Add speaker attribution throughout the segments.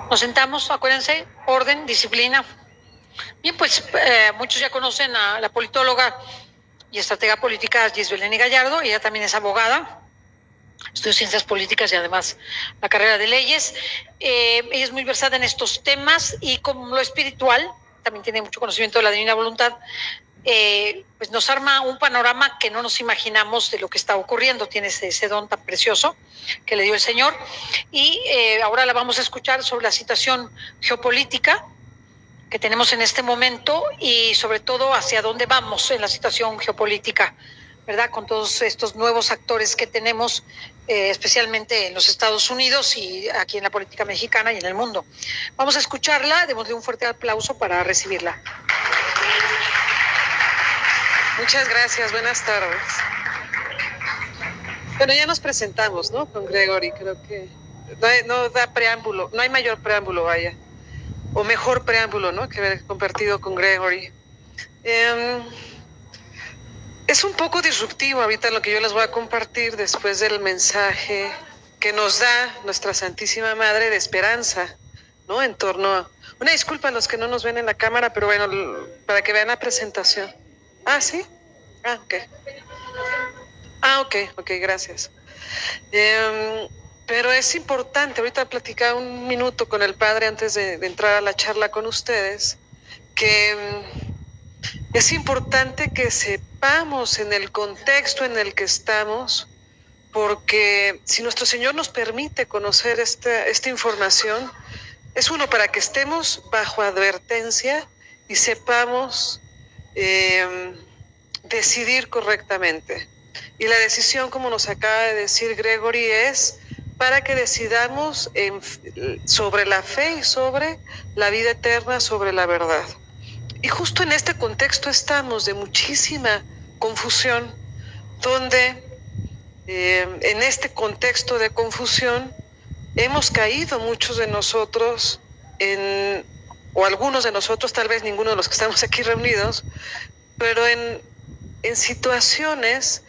Speaker 1: Nos sentamos, acuérdense, orden, disciplina. Bien, pues muchos ya conocen a la politóloga y estratega política Gisbeleni Gallardo. Ella también es abogada, estudió ciencias políticas y además la carrera de leyes. Ella es muy versada en estos temas y como lo espiritual, también tiene mucho conocimiento de la divina voluntad. Pues nos arma un panorama que no nos imaginamos de lo que está ocurriendo. Tiene ese don tan precioso que le dio el Señor. Y ahora la vamos a escuchar sobre la situación geopolítica que tenemos en este momento y sobre todo hacia dónde vamos en la situación geopolítica, ¿verdad? Con todos estos nuevos actores que tenemos, especialmente en los Estados Unidos y aquí en la política mexicana y en el mundo. Vamos a escucharla, démosle un fuerte aplauso para recibirla.
Speaker 2: Muchas gracias, buenas tardes. Bueno, ya nos presentamos, ¿no? Con Gregory, creo que no da preámbulo, no hay mayor preámbulo, vaya, o mejor preámbulo, ¿no? Que haber compartido con Gregory. Es un poco disruptivo ahorita lo que yo les voy a compartir después del mensaje que nos da nuestra Santísima Madre de esperanza, ¿no? En torno a... Una disculpa a los que no nos ven en la cámara, pero bueno, para que vean la presentación. Ah, ¿sí? Ah, ok. Ok, gracias. Pero es importante, ahorita platicaba un minuto con el padre antes de entrar a la charla con ustedes, que es importante que sepamos en el contexto en el que estamos, porque si nuestro Señor nos permite conocer esta información, es uno para que estemos bajo advertencia y sepamos decidir correctamente. Y la decisión, como nos acaba de decir Gregory, es para que decidamos sobre la fe y sobre la vida eterna, sobre la verdad. Y justo en este contexto estamos de muchísima confusión, donde en este contexto de confusión hemos caído muchos de nosotros o algunos de nosotros, tal vez ninguno de los que estamos aquí reunidos, pero en situaciones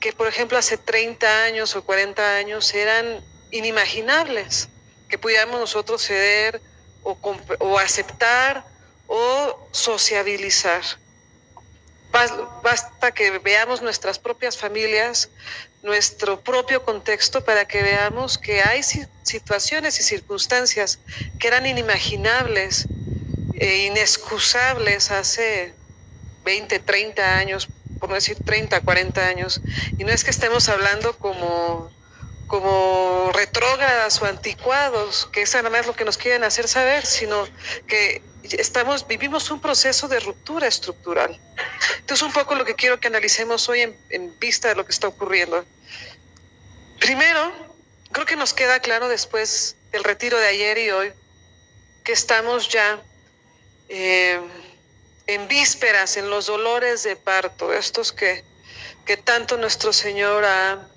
Speaker 2: que, por ejemplo, hace 30 años o 40 años eran inimaginables, que pudiéramos nosotros ceder o aceptar o sociabilizar. Basta que veamos nuestras propias familias, nuestro propio contexto, para que veamos que hay situaciones y circunstancias que eran inimaginables e inexcusables hace 20, 30 años, por no decir 30, 40 años. Y no es que estemos hablando como retrógradas o anticuados, que eso nada más es lo que nos quieren hacer saber, sino que vivimos un proceso de ruptura estructural. Entonces, un poco lo que quiero que analicemos hoy en vista de lo que está ocurriendo. Primero, creo que nos queda claro después del retiro de ayer y hoy que estamos ya en vísperas, en los dolores de parto, estos que tanto nuestro Señor ha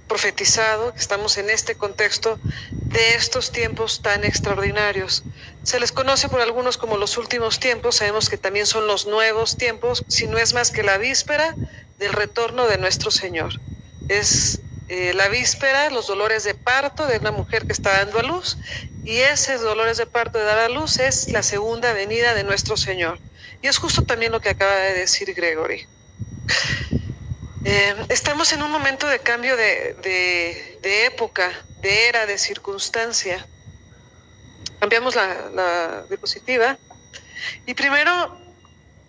Speaker 2: profetizado, que estamos en este contexto de estos tiempos tan extraordinarios. Se les conoce por algunos como los últimos tiempos, sabemos que también son los nuevos tiempos, si no es más que la víspera del retorno de nuestro Señor. Es la víspera, los dolores de parto de una mujer que está dando a luz, y esos dolores de parto de dar a luz es la segunda venida de nuestro Señor. Y es justo también lo que acaba de decir Gregory. Estamos en un momento de cambio de época, de era, de circunstancia. Cambiamos la diapositiva. Y primero,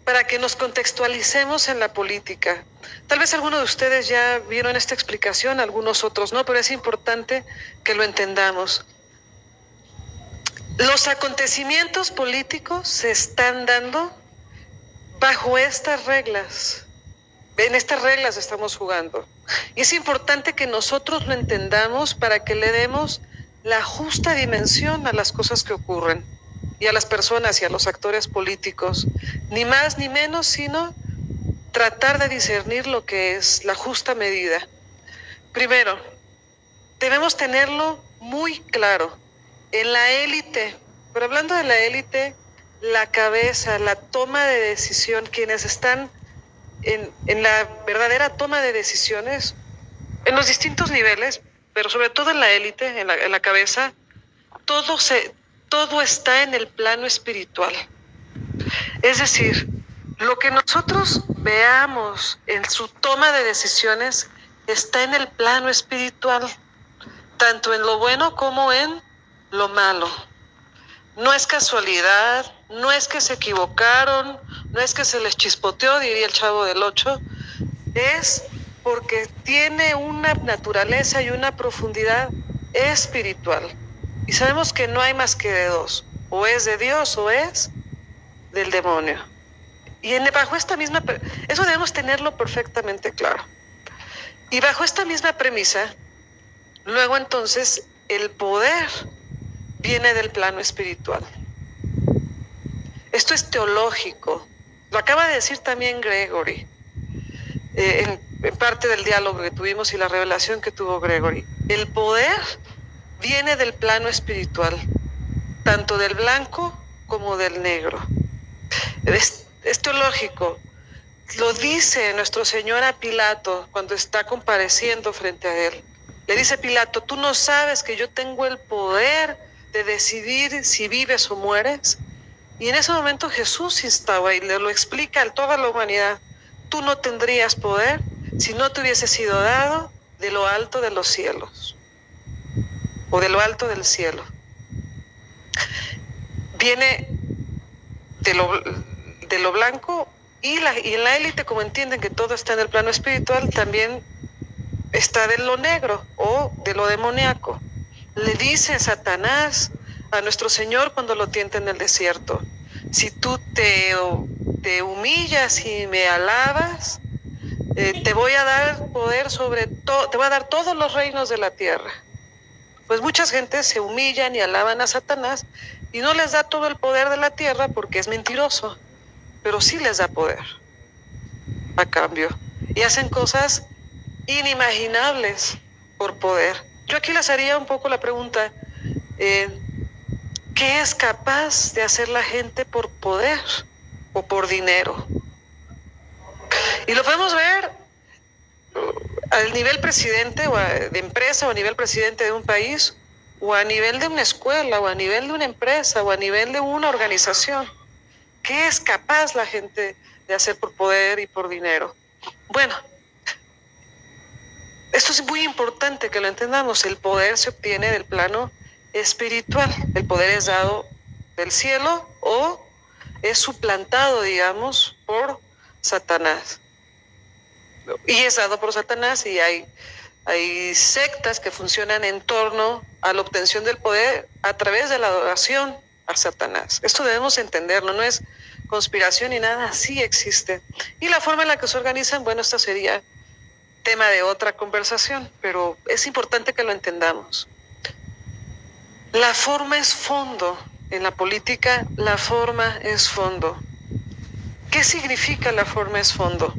Speaker 2: para que nos contextualicemos en la política. Tal vez algunos de ustedes ya vieron esta explicación, algunos otros no, pero es importante que lo entendamos. Los acontecimientos políticos se están dando bajo estas reglas. En estas reglas estamos jugando. Y es importante que nosotros lo entendamos para que le demos la justa dimensión a las cosas que ocurren y a las personas y a los actores políticos. Ni más ni menos, sino tratar de discernir lo que es la justa medida. Primero, debemos tenerlo muy claro. En la élite, pero hablando de la élite, la cabeza, la toma de decisión, quienes están en la verdadera toma de decisiones, en los distintos niveles, pero sobre todo en la élite, en la cabeza, todo está en el plano espiritual. Es decir, lo que nosotros veamos en su toma de decisiones está en el plano espiritual, tanto en lo bueno como en lo malo. No es casualidad, no es que se equivocaron, no es que se les chispoteó, diría el Chavo del Ocho, es porque tiene una naturaleza y una profundidad espiritual. Y sabemos que no hay más que de dos, o es de Dios o es del demonio. Y bajo esta misma, eso debemos tenerlo perfectamente claro. Y bajo esta misma premisa, luego entonces el poder viene del plano espiritual. Esto es teológico. Lo acaba de decir también Gregory, en parte del diálogo que tuvimos y la revelación que tuvo Gregory. El poder viene del plano espiritual, tanto del blanco como del negro. Es teológico. Lo dice nuestro Señor a Pilato cuando está compareciendo frente a él. Le dice Pilato, ¿tú no sabes que yo tengo el poder de decidir si vives o mueres? Y en ese momento Jesús instaba y le lo explica a toda la humanidad. Tú no tendrías poder si no te hubiese sido dado de lo alto de los cielos o de lo alto del cielo. Viene de lo blanco y en la élite, como entienden que todo está en el plano espiritual, también está de lo negro o de lo demoníaco. Le dice Satanás a nuestro Señor cuando lo tienta en el desierto, si tú te humillas y me alabas, te voy a dar poder sobre todo, te voy a dar todos los reinos de la tierra. Pues muchas gentes se humillan y alaban a Satanás y no les da todo el poder de la tierra porque es mentiroso, pero sí les da poder a cambio. Y hacen cosas inimaginables por poder. Yo aquí les haría un poco la pregunta, ¿qué es capaz de hacer la gente por poder o por dinero? Y lo podemos ver al nivel presidente o de empresa o a nivel presidente de un país o a nivel de una escuela o a nivel de una empresa o a nivel de una organización. ¿Qué es capaz la gente de hacer por poder y por dinero? Bueno, esto es muy importante que lo entendamos. El poder se obtiene del plano espiritual. El poder es dado del cielo o es suplantado, digamos, por Satanás. Y es dado por Satanás y hay sectas que funcionan en torno a la obtención del poder a través de la adoración a Satanás. Esto debemos entenderlo, no es conspiración ni nada, sí existe. Y la forma en la que se organizan, bueno, esta sería tema de otra conversación, pero es importante que lo entendamos. La forma es fondo. En la política, la forma es fondo. ¿Qué significa la forma es fondo?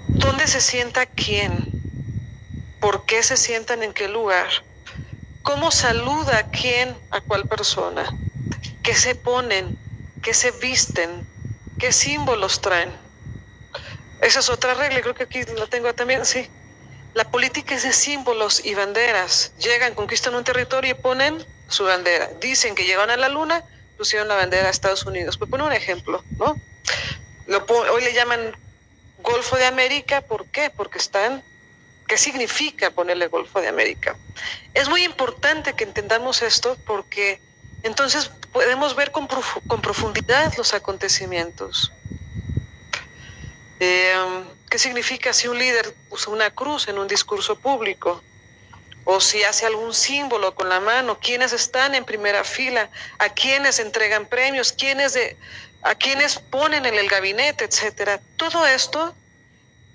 Speaker 2: ¿Dónde se sienta quién? ¿Por qué se sientan en qué lugar? ¿Cómo saluda quién a cuál persona? ¿Qué se ponen? ¿Qué se visten? ¿Qué símbolos traen? Esa es otra regla, creo que aquí la tengo también, sí. La política es de símbolos y banderas. Llegan, conquistan un territorio y ponen su bandera. Dicen que llegan a la luna, pusieron la bandera de Estados Unidos. Pues pone un ejemplo, ¿no? Hoy le llaman Golfo de América, ¿por qué? Porque ¿qué significa ponerle Golfo de América? Es muy importante que entendamos esto porque entonces podemos ver con profundidad los acontecimientos. ¿Qué significa si un líder usa una cruz en un discurso público? O si hace algún símbolo con la mano, quiénes están en primera fila, a quiénes entregan premios, a quiénes ponen en el gabinete, etcétera. Todo esto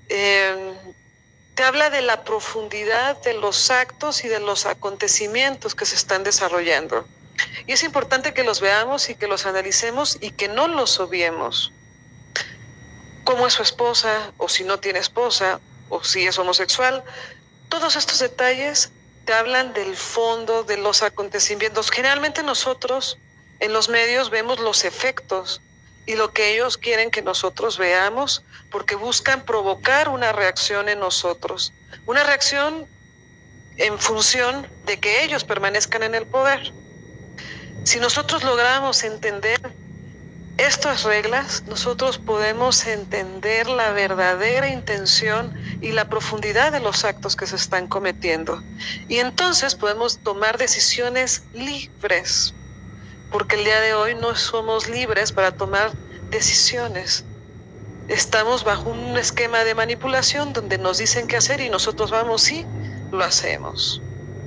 Speaker 2: te habla de la profundidad de los actos y de los acontecimientos que se están desarrollando. Y es importante que los veamos y que los analicemos y que no los obviemos. ¿Cómo es su esposa? O si no tiene esposa, o si es homosexual. Todos estos detalles te hablan del fondo de los acontecimientos. Generalmente nosotros en los medios vemos los efectos y lo que ellos quieren que nosotros veamos, porque buscan provocar una reacción en nosotros, una reacción en función de que ellos permanezcan en el poder. Si nosotros logramos entender estas reglas, nosotros podemos entender la verdadera intención y la profundidad de los actos que se están cometiendo. Y entonces podemos tomar decisiones libres, porque el día de hoy no somos libres para tomar decisiones. Estamos bajo un esquema de manipulación donde nos dicen qué hacer y nosotros vamos y lo hacemos.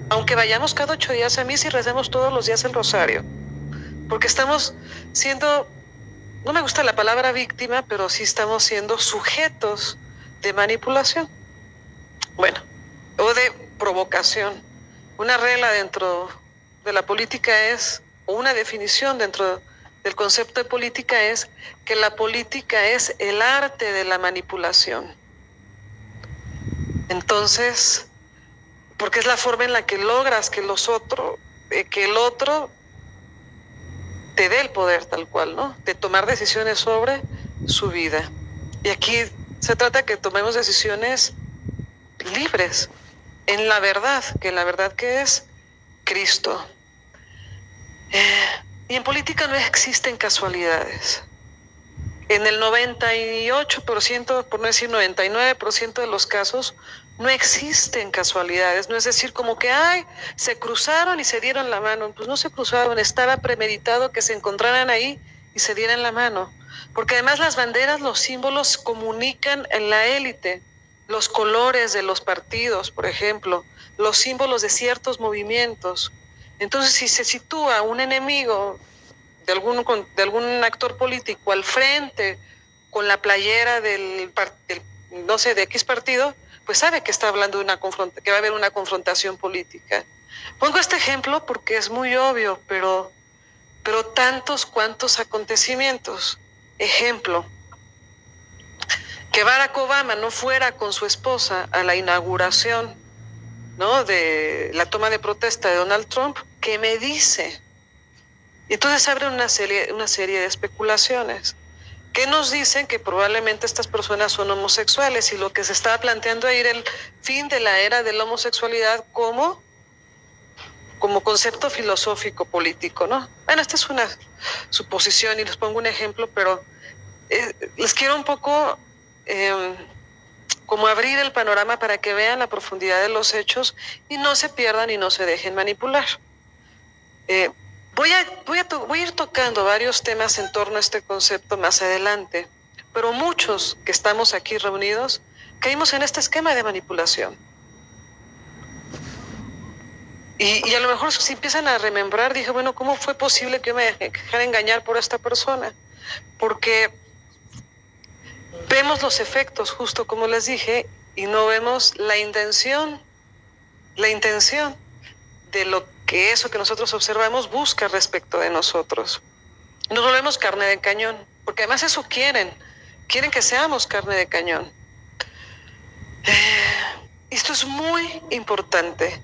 Speaker 2: Aunque vayamos cada 8 días a misa y recemos todos los días el rosario, porque estamos siendo, no me gusta la palabra víctima, pero sí estamos siendo sujetos de manipulación. Bueno, o de provocación. Una regla dentro de la política es, o una definición dentro del concepto de política es que la política es el arte de la manipulación. Entonces, porque es la forma en la que logras que el otro te dé el poder tal cual, ¿no? De tomar decisiones sobre su vida. Y aquí se trata que tomemos decisiones libres en la verdad, que es Cristo. Y en política no existen casualidades. En el 98%, por no decir 99% de los casos, no existen casualidades. No es decir, como que, se cruzaron y se dieron la mano. Pues no se cruzaron, estaba premeditado que se encontraran ahí y se dieran la mano. Porque además las banderas, los símbolos comunican en la élite. Los colores de los partidos, por ejemplo, los símbolos de ciertos movimientos. Entonces, si se sitúa un enemigo de algún actor político al frente con la playera de X partido, pues sabe que está hablando de que va a haber una confrontación política. Pongo este ejemplo porque es muy obvio, pero tantos cuantos acontecimientos. Ejemplo, que Barack Obama no fuera con su esposa a la inauguración, ¿no?, de la toma de protesta de Donald Trump, ¿qué me dice? Y entonces abre una serie de especulaciones que nos dicen que probablemente estas personas son homosexuales y lo que se estaba planteando ahí era el fin de la era de la homosexualidad como concepto filosófico político, ¿no? Bueno, esta es una suposición y les pongo un ejemplo, pero les quiero un poco como abrir el panorama para que vean la profundidad de los hechos y no se pierdan y no se dejen manipular. Voy a ir tocando varios temas en torno a este concepto más adelante, pero muchos que estamos aquí reunidos caímos en este esquema de manipulación. Y a lo mejor si empiezan a remembrar, dije, bueno, ¿cómo fue posible que yo me dejara engañar por esta persona? Porque vemos los efectos, justo como les dije, y no vemos la intención de lo que eso que nosotros observamos busca respecto de nosotros. Nos volvemos carne de cañón, porque además eso quieren que seamos carne de cañón. Esto es muy importante.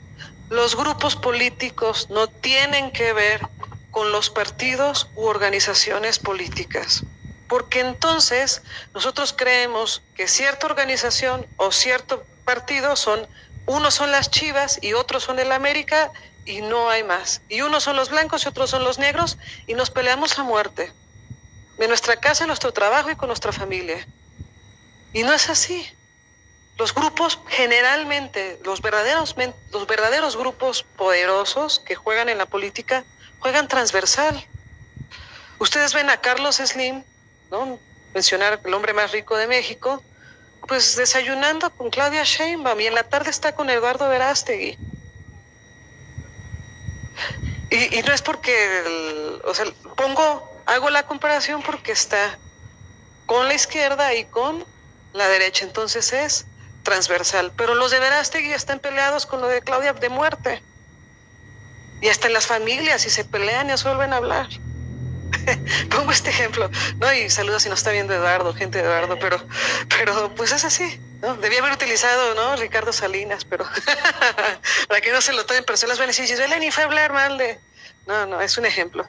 Speaker 2: Los grupos políticos no tienen que ver con los partidos u organizaciones políticas, porque entonces nosotros creemos que cierta organización o cierto partido unos son las Chivas y otros son el América y no hay más. Y unos son los blancos y otros son los negros y nos peleamos a muerte. De nuestra casa, nuestro trabajo y con nuestra familia. Y no es así. Los grupos generalmente, los verdaderos grupos poderosos que juegan en la política, juegan transversal. Ustedes ven a Carlos Slim, ¿no?, mencionar el hombre más rico de México, pues desayunando con Claudia Sheinbaum y en la tarde está con Eduardo Verástegui. Y no es porque, hago la comparación porque está con la izquierda y con la derecha, entonces es transversal. Pero los de Verástegui están peleados con lo de Claudia de muerte. Y hasta en las familias, y se pelean y se vuelven a hablar. Pongo este ejemplo, ¿no? Y saludos si nos está viendo Eduardo, gente de Eduardo, pero pues es así, ¿no? Debía haber utilizado, ¿no?, Ricardo Salinas, pero para que no se lo tomen personas van a decir, Gisela ni fue a hablar mal de... No, es un ejemplo.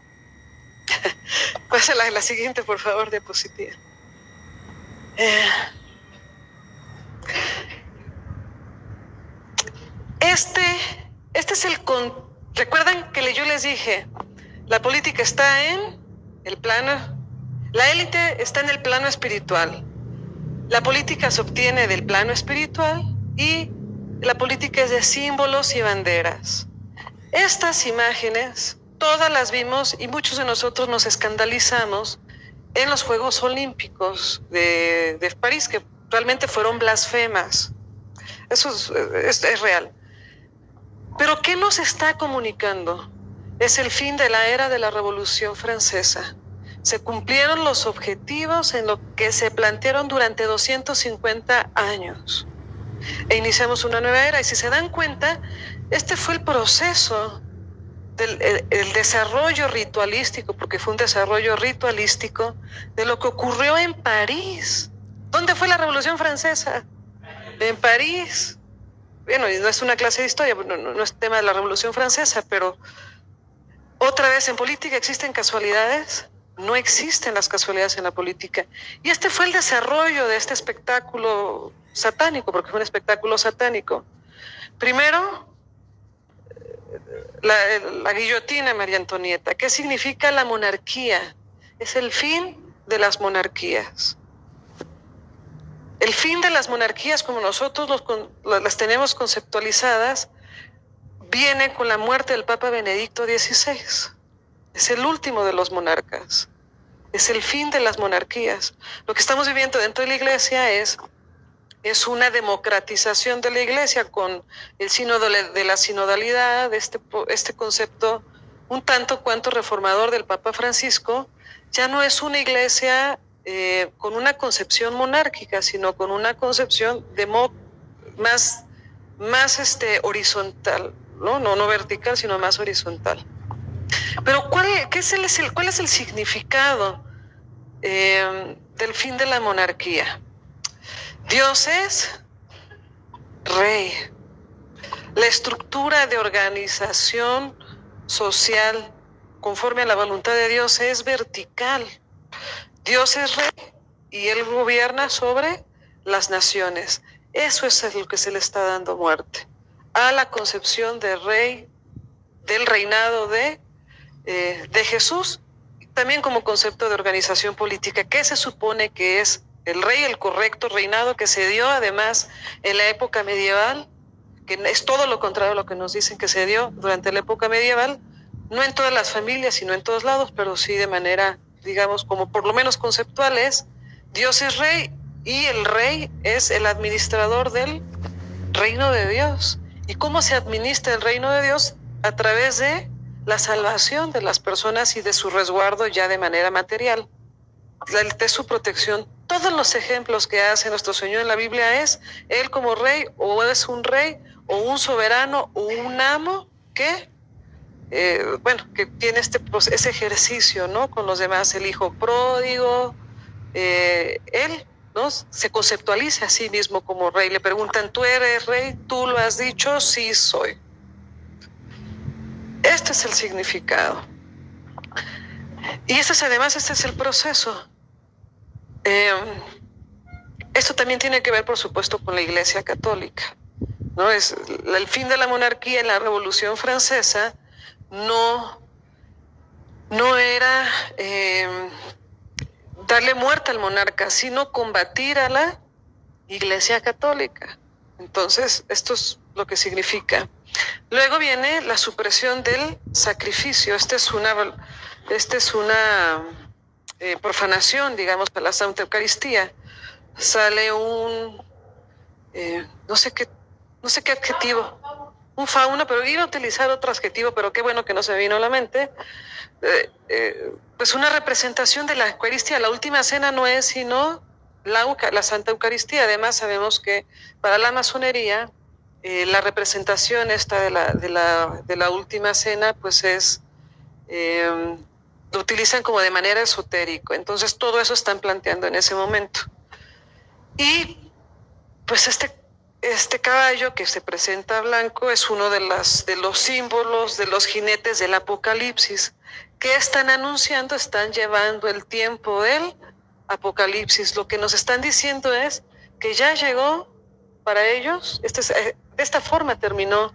Speaker 2: Pásala a la siguiente, por favor, diapositiva. Este es recuerdan que yo les dije, la política está en el plano, la élite está en el plano espiritual. La política se obtiene del plano espiritual y la política es de símbolos y banderas. Estas imágenes, todas las vimos y muchos de nosotros nos escandalizamos en los Juegos Olímpicos de París, que realmente fueron blasfemas. Eso es real. Pero ¿qué nos está comunicando? Es el fin de la era de la Revolución Francesa. Se cumplieron los objetivos en lo que se plantearon durante 250 años. E iniciamos una nueva era. Y si se dan cuenta, este fue el proceso el desarrollo ritualístico, porque fue un desarrollo ritualístico de lo que ocurrió en París. ¿Dónde fue la Revolución Francesa? En París. Bueno, y no es una clase de historia, no es tema de la Revolución Francesa, pero otra vez en política existen casualidades. No existen las casualidades en la política. Y este fue el desarrollo de este espectáculo satánico, porque fue un espectáculo satánico. Primero, la guillotina de María Antonieta. ¿Qué significa la monarquía? Es el fin de las monarquías. El fin de las monarquías, como nosotros las tenemos conceptualizadas, viene con la muerte del Papa Benedicto XVI. Es el último de los monarcas. Es el fin de las monarquías. Lo que estamos viviendo dentro de la Iglesia es una democratización de la Iglesia con el sínodo de la sinodalidad, este concepto un tanto cuanto reformador del Papa Francisco. Ya no es una Iglesia con una concepción monárquica, sino con una concepción más horizontal, no vertical, sino más horizontal. Pero ¿cuál es el significado del fin de la monarquía? Dios es rey. La estructura de organización social conforme a la voluntad de Dios es vertical. Dios es rey y Él gobierna sobre las naciones. Eso es lo que se le está dando muerte a la concepción de rey, del reinado de Jesús, también como concepto de organización política. ¿Qué se supone que es el rey, el correcto reinado que se dio además en la época medieval? Que es todo lo contrario a lo que nos dicen que se dio durante la época medieval, no en todas las familias, sino en todos lados, pero sí de manera, digamos, como por lo menos conceptual es, Dios es rey y el rey es el administrador del reino de Dios. ¿Y cómo se administra el reino de Dios? A través de la salvación de las personas y de su resguardo ya de manera material, de su protección. Todos los ejemplos que hace nuestro Señor en la Biblia es Él como rey, o es un rey, o un soberano, o un amo que tiene ese ejercicio, ¿no? Con los demás, el hijo pródigo, Él, ¿no? Se conceptualiza a sí mismo como rey. Le preguntan, ¿tú eres rey? ¿Tú lo has dicho? Sí, soy. Este es el significado. Y este es el proceso. Esto también tiene que ver, por supuesto, con la Iglesia Católica, ¿no? Es el fin de la monarquía en la Revolución Francesa. No era darle muerte al monarca, sino combatir a la Iglesia Católica. Entonces, esto es lo que significa. Luego viene la supresión del sacrificio. Esta es una profanación, digamos, para la Santa Eucaristía. Sale no sé qué adjetivo, un fauno, pero iba a utilizar otro adjetivo, pero qué bueno que no se me vino a la mente. Pues una representación de la Eucaristía. La última cena no es sino la Santa Eucaristía. Además sabemos que para la masonería la representación esta de la última cena pues lo utilizan como de manera esotérica. Entonces todo eso están planteando en ese momento. Y pues este caballo que se presenta blanco es uno de los símbolos de los jinetes del Apocalipsis, ¿Qué están anunciando? Están llevando el tiempo del Apocalipsis. Lo que nos están diciendo es que ya llegó para ellos. De esta forma terminó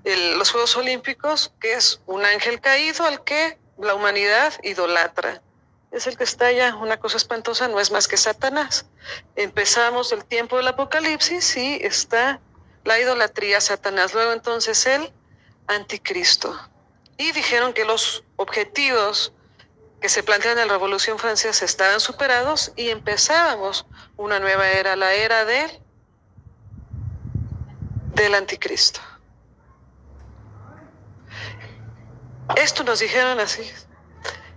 Speaker 2: los Juegos Olímpicos, que es un ángel caído al que la humanidad idolatra. Es el que está allá, una cosa espantosa, no es más que Satanás. Empezamos el tiempo del Apocalipsis y está la idolatría a Satanás. Luego entonces el anticristo. Y dijeron que los objetivos que se plantean en la Revolución Francesa estaban superados y empezábamos una nueva era, la era del anticristo. Esto nos dijeron así.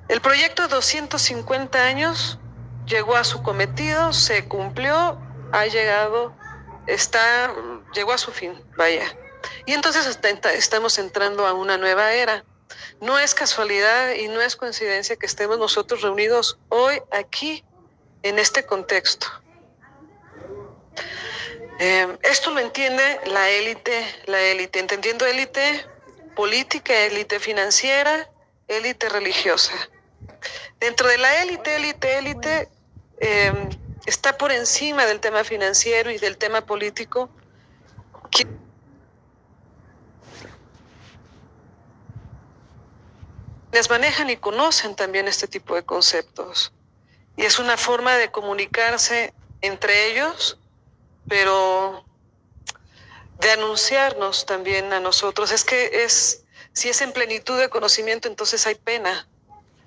Speaker 2: El proyecto 250 años llegó a su cometido, se cumplió, ha llegado, llegó a su fin, vaya. Y entonces estamos entrando a una nueva era. No es casualidad y no es coincidencia que estemos nosotros reunidos hoy aquí, en este contexto. Esto lo entiende la élite, entendiendo élite política, élite financiera, élite religiosa. Dentro de la élite, está por encima del tema financiero y del tema político. Les manejan y conocen también este tipo de conceptos. Y es una forma de comunicarse entre ellos, pero de anunciarnos también a nosotros. Si es en plenitud de conocimiento, entonces hay pena.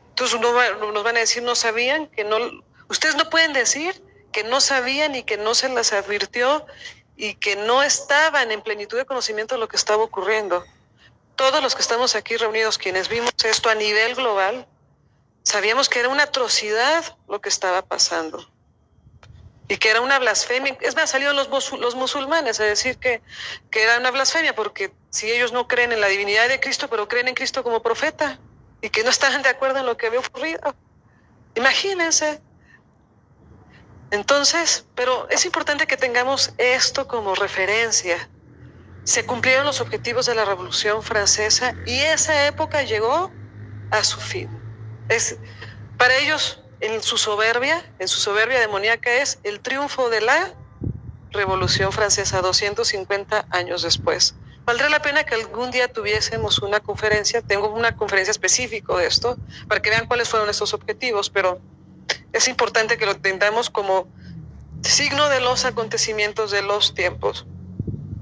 Speaker 2: Entonces nos van a decir, no sabían, que no. Ustedes no pueden decir que no sabían y que no se las advirtió y que no estaban en plenitud de conocimiento de lo que estaba ocurriendo. Todos los que estamos aquí reunidos, quienes vimos esto a nivel global, sabíamos que era una atrocidad lo que estaba pasando y que era una blasfemia. Es más, salieron los musulmanes a decir que era una blasfemia, porque si ellos no creen en la divinidad de Cristo, pero creen en Cristo como profeta y que no estaban de acuerdo en lo que había ocurrido. Imagínense. Entonces, pero es importante que tengamos esto como referencia. Se cumplieron los objetivos de la Revolución Francesa y esa época llegó a su fin. Para ellos, en su soberbia demoníaca, es el triunfo de la Revolución Francesa 250 años después. Valdría la pena que algún día tuviésemos una conferencia, tengo una conferencia específica de esto, para que vean cuáles fueron estos objetivos, pero es importante que lo tengamos como signo de los acontecimientos de los tiempos.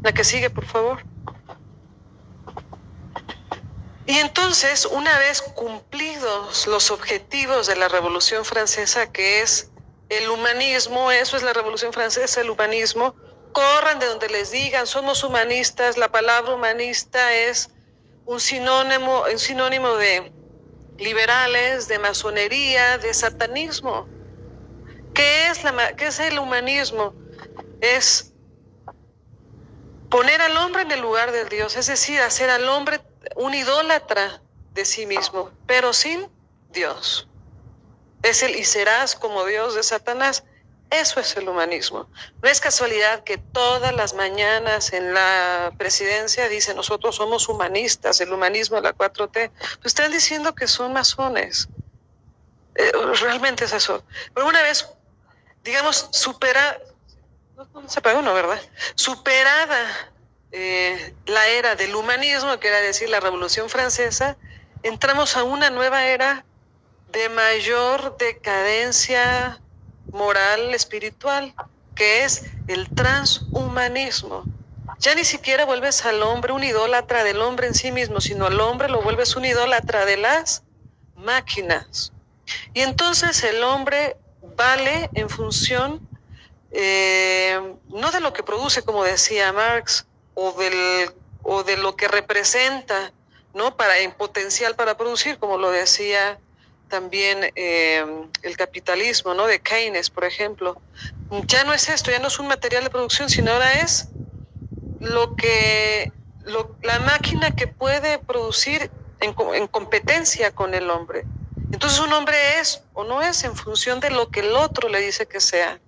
Speaker 2: La que sigue, por favor. Y entonces, una vez cumplidos los objetivos de la Revolución Francesa, que es el humanismo, eso es la Revolución Francesa, el humanismo, corran de donde les digan, somos humanistas, la palabra humanista es un sinónimo de liberales, de masonería, de satanismo. ¿Qué es el humanismo? Es poner al hombre en el lugar de Dios, es decir, hacer al hombre un idólatra de sí mismo, pero sin Dios. Es el y serás como Dios de Satanás. Eso es el humanismo. No es casualidad que todas las mañanas en la presidencia dicen nosotros somos humanistas, el humanismo de la 4T. Pues están diciendo que son masones. Realmente es eso. Pero una vez, digamos, superada la era del humanismo, que era decir la Revolución Francesa, entramos a una nueva era de mayor decadencia moral, espiritual, que es el transhumanismo. Ya ni siquiera vuelves al hombre un idólatra del hombre en sí mismo, sino al hombre lo vuelves un idólatra de las máquinas. Y entonces el hombre vale en función no de lo que produce, como decía Marx, o de lo que representa, ¿no? En potencial para producir, como lo decía también el capitalismo, ¿no? De Keynes, por ejemplo. Ya no es esto, ya no es un material de producción, sino ahora es la máquina que puede producir en competencia con el hombre. Entonces un hombre es o no es en función de lo que el otro le dice que sea.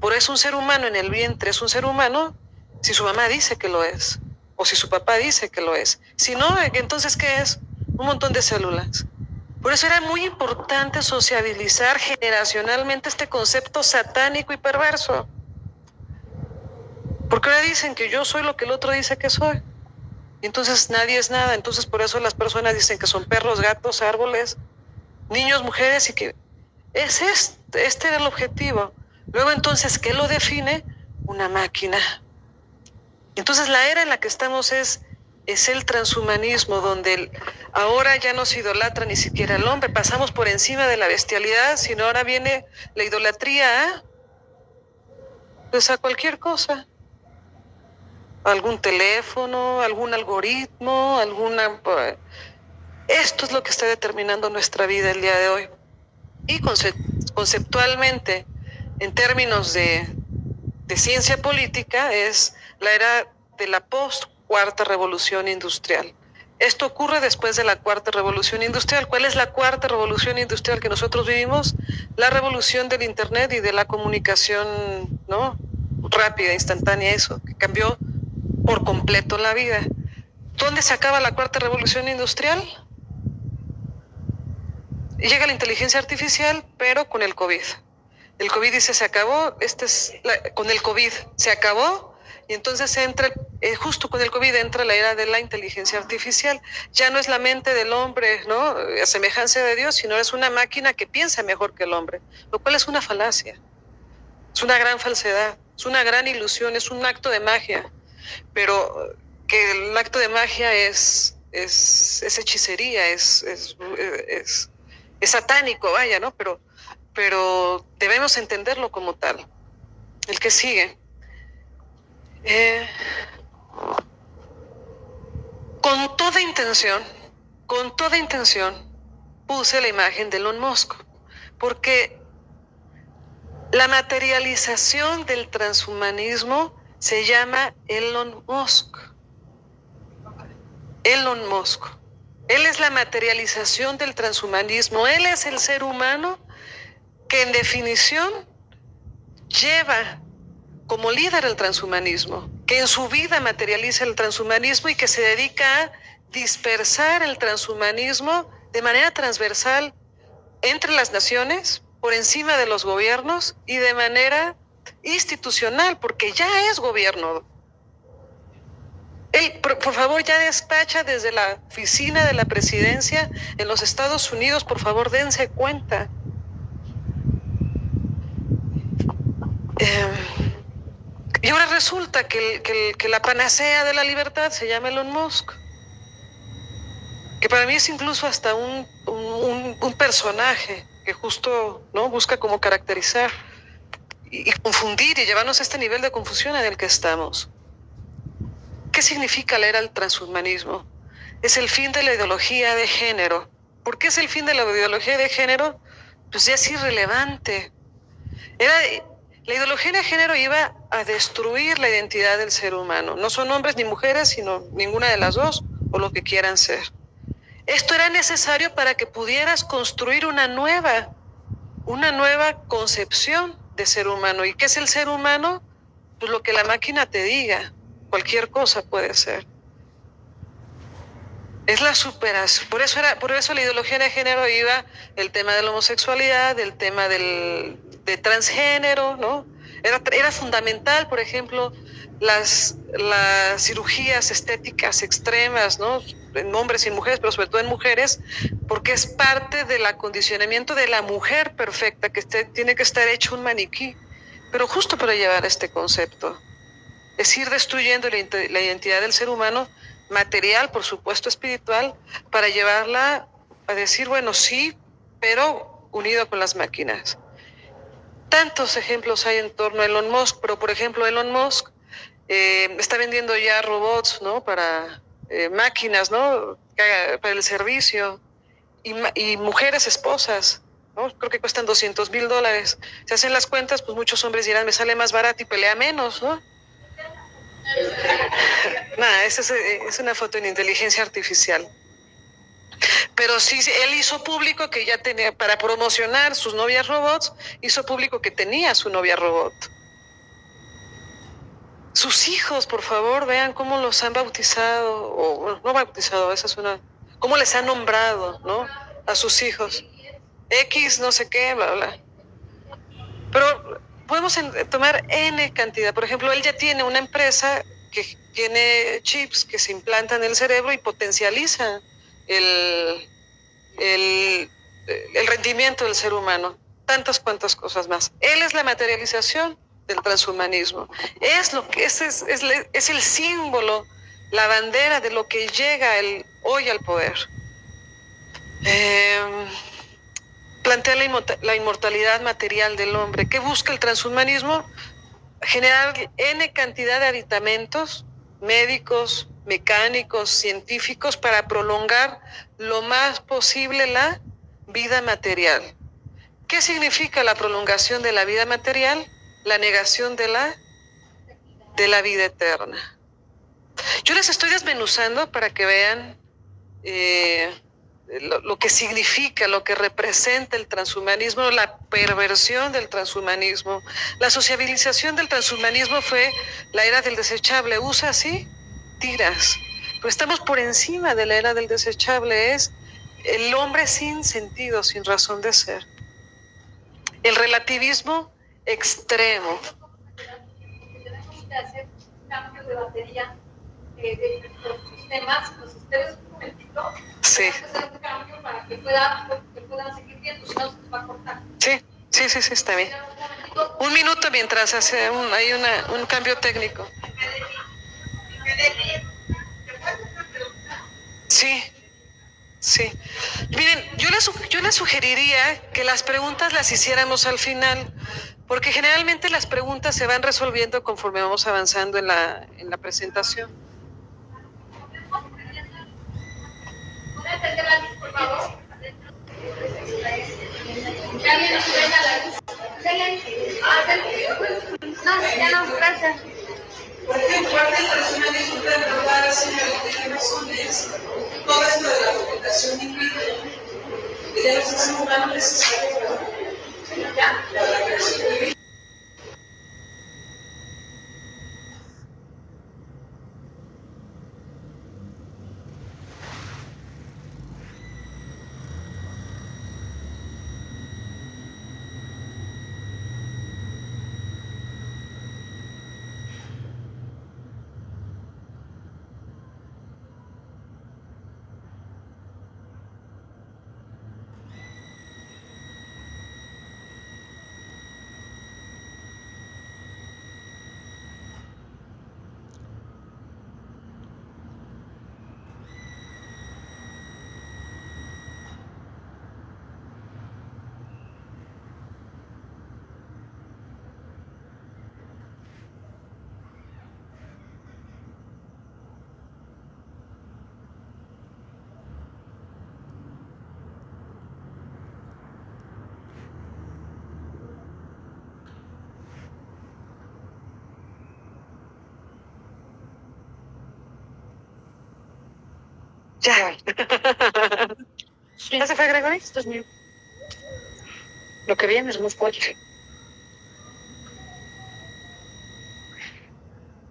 Speaker 2: Por eso un ser humano en el vientre es un ser humano si su mamá dice que lo es, o si su papá dice que lo es. Si no, entonces ¿qué es? Un montón de células. Por eso era muy importante sociabilizar generacionalmente este concepto satánico y perverso. Porque ahora dicen que yo soy lo que el otro dice que soy. Y entonces nadie es nada. Entonces por eso las personas dicen que son perros, gatos, árboles, niños, mujeres, y que este era el objetivo. Luego entonces, ¿qué lo define? Una máquina. Entonces la era en la que estamos es el transhumanismo, donde ahora ya no se idolatra ni siquiera al hombre, pasamos por encima de la bestialidad, sino ahora viene la idolatría pues a cualquier cosa, algún teléfono, algún algoritmo, esto es lo que está determinando nuestra vida el día de hoy. Y conceptualmente, en términos de ciencia política, es la era de la post-cuarta revolución industrial. Esto ocurre después de la cuarta revolución industrial. ¿Cuál es la cuarta revolución industrial que nosotros vivimos? La revolución del Internet y de la comunicación, ¿no?, rápida, instantánea, eso, que cambió por completo la vida. ¿Dónde se acaba la cuarta revolución industrial? Llega la inteligencia artificial, pero con el COVID. El COVID dice, se acabó, con el COVID se acabó, y entonces entra, justo con el COVID entra la era de la inteligencia artificial. Ya no es la mente del hombre, ¿no?, a semejanza de Dios, sino es una máquina que piensa mejor que el hombre, lo cual es una falacia, es una gran falsedad, es una gran ilusión, es un acto de magia, pero que el acto de magia es hechicería, es satánico, vaya, ¿no? Pero debemos entenderlo como tal. El que sigue. Con toda intención, puse la imagen de Elon Musk, porque la materialización del transhumanismo se llama Elon Musk. Elon Musk. Él es la materialización del transhumanismo. Él es el ser humano que en definición lleva como líder el transhumanismo, que en su vida materializa el transhumanismo y que se dedica a dispersar el transhumanismo de manera transversal entre las naciones, por encima de los gobiernos y de manera institucional, porque ya es gobierno. Él, por favor, ya despacha desde la oficina de la presidencia en los Estados Unidos. Por favor, dense cuenta. Y ahora resulta que la panacea de la libertad se llama Elon Musk, que para mí es incluso hasta un personaje que justo, ¿no?, busca como caracterizar y confundir y llevarnos a este nivel de confusión en el que estamos. ¿Qué significa la era del transhumanismo? Es el fin de la ideología de género. ¿Por qué es el fin de la ideología de género? Pues ya es irrelevante. La ideología de género iba a destruir la identidad del ser humano. No son hombres ni mujeres, sino ninguna de las dos, o lo que quieran ser. Esto era necesario para que pudieras construir una nueva concepción de ser humano. ¿Y qué es el ser humano? Pues lo que la máquina te diga. Cualquier cosa puede ser. Es la superación. Por eso la ideología de género iba el tema de la homosexualidad, el tema de transgénero, ¿no? Era fundamental, por ejemplo, las cirugías estéticas extremas, ¿no?, en hombres y en mujeres, pero sobre todo en mujeres, porque es parte del acondicionamiento de la mujer perfecta, que tiene que estar hecho un maniquí, pero justo para llevar este concepto. Es ir destruyendo la identidad del ser humano, material, por supuesto espiritual, para llevarla a decir, bueno, sí, pero unido con las máquinas. Tantos ejemplos hay en torno a Elon Musk, pero por ejemplo Elon Musk está vendiendo ya robots, ¿no?, para máquinas, ¿no?, para el servicio, y mujeres esposas, ¿no? Creo que cuestan $200,000. Si hacen las cuentas, pues muchos hombres dirán, me sale más barato y pelea menos, ¿no? Nada, esa es una foto en inteligencia artificial. Pero sí, él hizo público que ya tenía, para promocionar sus novias robots, hizo público que tenía su novia robot. Sus hijos, por favor, vean cómo los han bautizado, o no bautizado, esa es una, cómo les han nombrado, ¿no? a sus hijos. X no sé qué, bla, bla. Pero podemos tomar N cantidad. Por ejemplo, él ya tiene una empresa que tiene chips que se implantan en el cerebro y potencializa el, el, el rendimiento del ser humano. Tantas cuantas cosas más. Él es la materialización del transhumanismo. Es lo que es el símbolo, la bandera de lo que llega hoy al poder. Plantea la inmortalidad material del hombre. ¿Qué busca el transhumanismo? Generar N cantidad de aditamentos médicos, mecánicos, científicos para prolongar lo más posible la vida material. ¿Qué significa la prolongación de la vida material? La negación de la vida eterna. Yo les estoy desmenuzando para que vean lo que significa, lo que representa el transhumanismo, la perversión del transhumanismo. La sociabilización del transhumanismo fue la era del desechable. Usa así, tiras. Pero estamos por encima de la era del desechable. Es el hombre sin sentido, sin razón de ser. El relativismo extremo.
Speaker 1: Debemos de hacer un cambio de batería de los sistemas, los sistemas un momentito.
Speaker 2: Sí.
Speaker 1: Hacer un cambio para que puedan seguir viendo, si no se les va a cortar.
Speaker 2: Sí, está bien. Un minuto mientras hay un cambio técnico. Sí. Sí. Miren, yo les sugeriría que las preguntas las hiciéramos al final, porque generalmente las preguntas se van resolviendo conforme vamos avanzando en la presentación.
Speaker 1: ¿Puede atender la luz, por favor? Que alguien nos prenda la luz. No, ya no, gracias.
Speaker 2: Porque parte del transhumanismo de abordar así razones todo esto de la fecundación in vitro y de los seres humanos necesarios para la creación de vida. Ya. ¿Ya se fue Gregory?
Speaker 1: Esto es mío. Lo que viene es muy fuerte.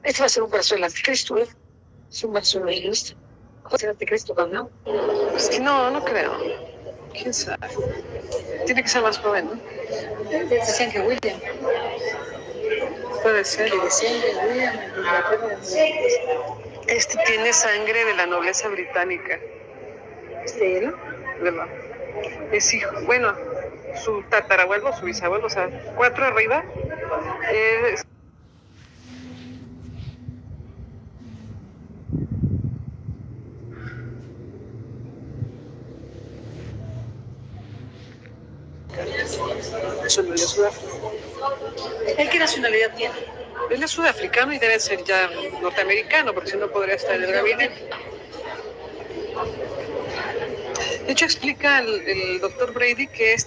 Speaker 1: Este va a ser un brazo del anticristo, ¿eh? Es un brazo del anticristo. ¿Va a ser anticristo, no?
Speaker 2: Es que no creo. ¿Quién sabe? Tiene que ser más joven, ¿no?
Speaker 1: Decían que William.
Speaker 2: Puede ser.
Speaker 1: Que decían que William en Inglaterra.
Speaker 2: Este tiene sangre de la nobleza británica.
Speaker 1: ¿Él?
Speaker 2: ¿Verdad? Es hijo, bueno, su tatarabuelo, su bisabuelo, o sea, 4 arriba. Eso no es Sudáfrica.
Speaker 1: ¿Él qué nacionalidad tiene?
Speaker 2: Él es sudafricano y debe ser ya norteamericano, porque si no podría estar en el gabinete. De hecho, explica el doctor Brady que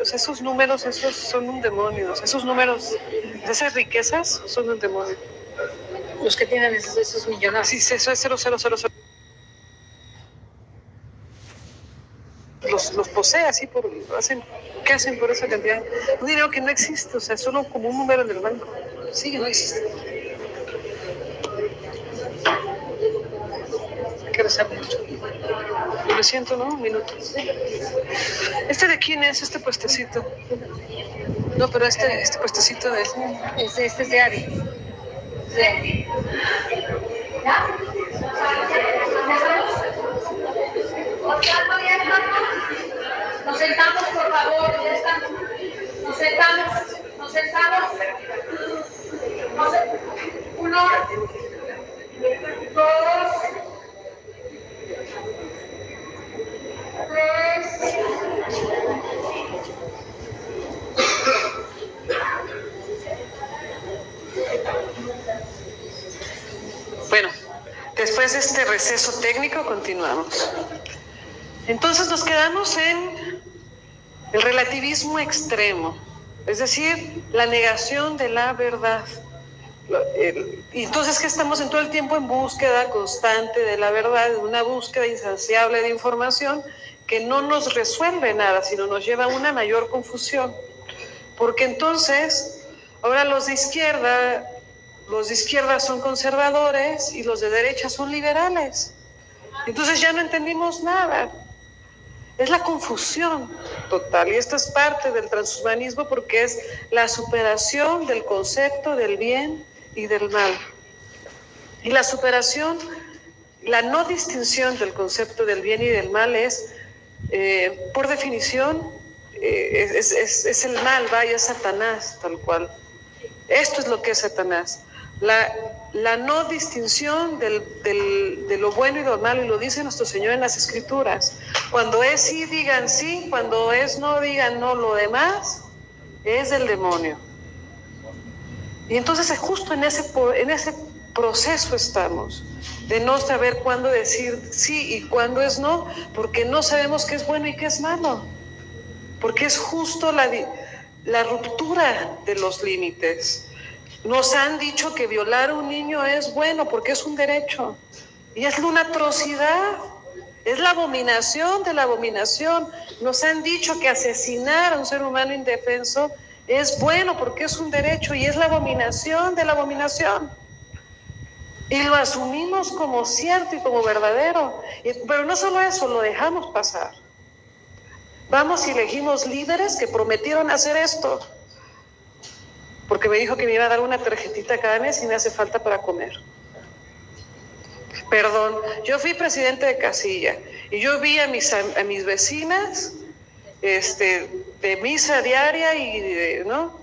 Speaker 2: o sea, esos números, esos son un demonio. O sea, esos números, esas riquezas son un demonio.
Speaker 1: Los que tienen esos millonarios.
Speaker 2: Sí, eso es 0,000. Los posee así ¿qué hacen por esa cantidad? Un dinero que no existe, o sea, solo como un número en el banco. Sí, no existe. que rezar mucho. Lo siento, ¿no? Un minuto. ¿Este de quién es, este puestecito? No, pero este puestecito de...
Speaker 1: Este es de Ari. Sí. Nos sentamos, por favor, ya estamos. Nos sentamos. Uno, dos, tres.
Speaker 2: Bueno, después de este receso técnico continuamos. Entonces nos quedamos en el relativismo extremo, es decir, la negación de la verdad. Y entonces que estamos en todo el tiempo en búsqueda constante de la verdad, una búsqueda insaciable de información que no nos resuelve nada, sino nos lleva a una mayor confusión. Porque entonces, ahora los de izquierda son conservadores y los de derecha son liberales. Entonces ya no entendimos nada. Es la confusión total, y esto es parte del transhumanismo porque es la superación del concepto del bien y del mal. Y la superación, la no distinción del concepto del bien y del mal es, por definición, es el mal, vaya, es Satanás, tal cual. Esto es lo que es Satanás. La no distinción de lo bueno y lo malo, y lo dice nuestro Señor en las Escrituras. Cuando es sí, digan sí, cuando es no, digan no, lo demás es del demonio. Y entonces justo en ese proceso estamos, de no saber cuándo decir sí y cuándo es no, porque no sabemos qué es bueno y qué es malo, porque es justo la ruptura de los límites. Nos han dicho que violar a un niño es bueno porque es un derecho, y es una atrocidad, es la abominación de la abominación. Nos han dicho que asesinar a un ser humano indefenso es bueno porque es un derecho, y es la abominación de la abominación. Y lo asumimos como cierto y como verdadero. Pero no solo eso, lo dejamos pasar. Vamos y elegimos líderes que prometieron hacer esto, porque me dijo que me iba a dar una tarjetita cada mes y me hace falta para comer. Perdón, yo fui presidente de casilla y yo vi a mis vecinas de misa diaria y ¿no?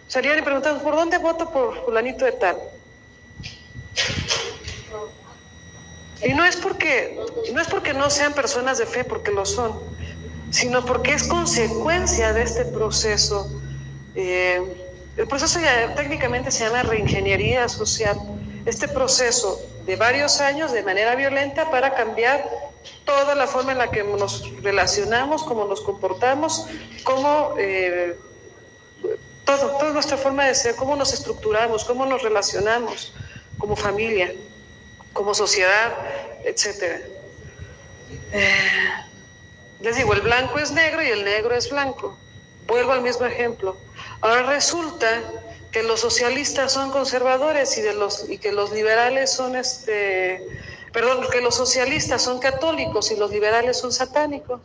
Speaker 2: Salían y preguntaban, ¿por dónde voto por fulanito de tal? Y no es porque no sean personas de fe, porque lo son, sino porque es consecuencia de este proceso. El proceso ya técnicamente se llama reingeniería social. Este proceso de varios años de manera violenta para cambiar toda la forma en la que nos relacionamos, cómo nos comportamos, cómo toda nuestra forma de ser, cómo nos estructuramos, cómo nos relacionamos como familia, como sociedad, etcétera. Les digo, el blanco es negro y el negro es blanco. Vuelvo al mismo ejemplo. Ahora resulta que los socialistas son conservadores y que los liberales son que los socialistas son católicos y los liberales son satánicos.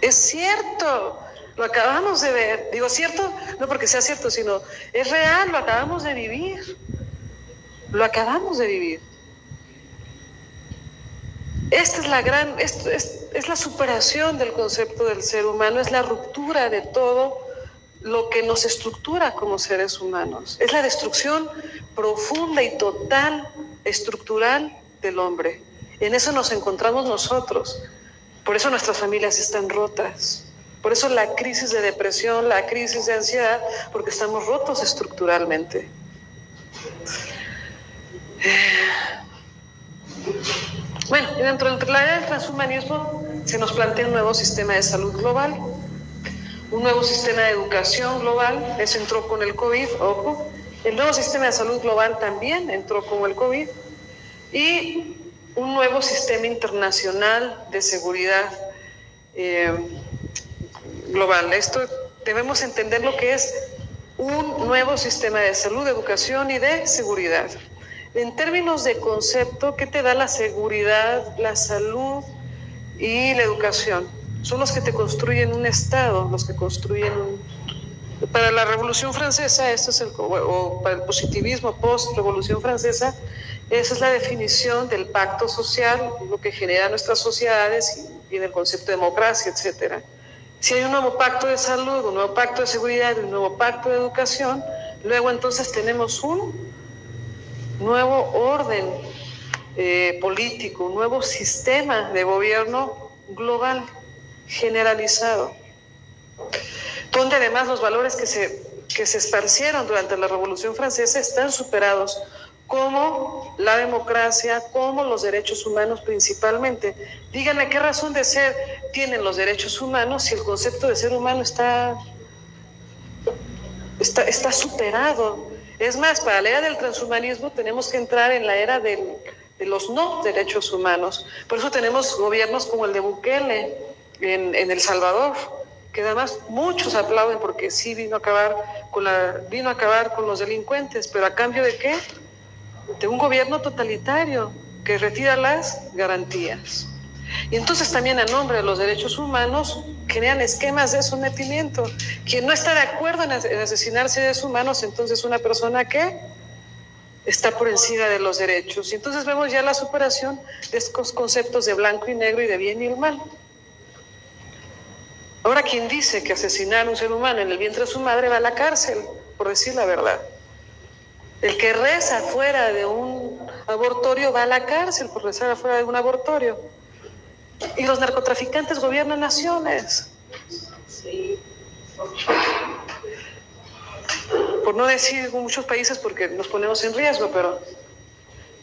Speaker 2: Es cierto, lo acabamos de ver. Digo cierto, no porque sea cierto, sino es real, lo acabamos de vivir. Lo acabamos de vivir. Esta es la superación del concepto del ser humano, es la ruptura de todo lo que nos estructura como seres humanos. Es la destrucción profunda y total, estructural del hombre. En eso nos encontramos nosotros. Por eso nuestras familias están rotas. Por eso la crisis de depresión, la crisis de ansiedad, porque estamos rotos estructuralmente. Bueno, dentro de la era del transhumanismo se nos plantea un nuevo sistema de salud global, un nuevo sistema de educación global. Eso entró con el COVID, ojo. El nuevo sistema de salud global también entró con el COVID, y un nuevo sistema internacional de seguridad global. Esto debemos entender lo que es un nuevo sistema de salud, de educación y de seguridad. En términos de concepto, ¿qué te da la seguridad, la salud y la educación? Son los que te construyen un Estado, los que construyen Para la Revolución Francesa, o para el positivismo post-Revolución Francesa, esa es la definición del pacto social, lo que genera nuestras sociedades y el concepto de democracia, etc. Si hay un nuevo pacto de salud, un nuevo pacto de seguridad, un nuevo pacto de educación, luego entonces tenemos un nuevo orden político, un nuevo sistema de gobierno global, generalizado, donde además los valores que se esparcieron durante la Revolución Francesa están superados, como la democracia, como los derechos humanos principalmente. Díganme qué razón de ser tienen los derechos humanos si el concepto de ser humano está superado. Es más, para la era del transhumanismo tenemos que entrar en la era de los no derechos humanos. Por eso tenemos gobiernos como el de Bukele en El Salvador, que además muchos aplauden porque sí vino a acabar con los delincuentes, pero ¿a cambio de qué? De un gobierno totalitario que retira las garantías. Y entonces también a nombre de los derechos humanos crean esquemas de sometimiento. Quien no está de acuerdo en asesinar seres humanos, entonces es una persona que está por encima de los derechos. Y entonces vemos ya la superación de estos conceptos de blanco y negro y de bien y el mal. Ahora, quien dice que asesinar a un ser humano en el vientre de su madre va a la cárcel, por decir la verdad. El que reza fuera de un abortorio va a la cárcel por rezar afuera de un abortorio. Y los narcotraficantes gobiernan naciones. Sí. Por no decir muchos países porque nos ponemos en riesgo, pero...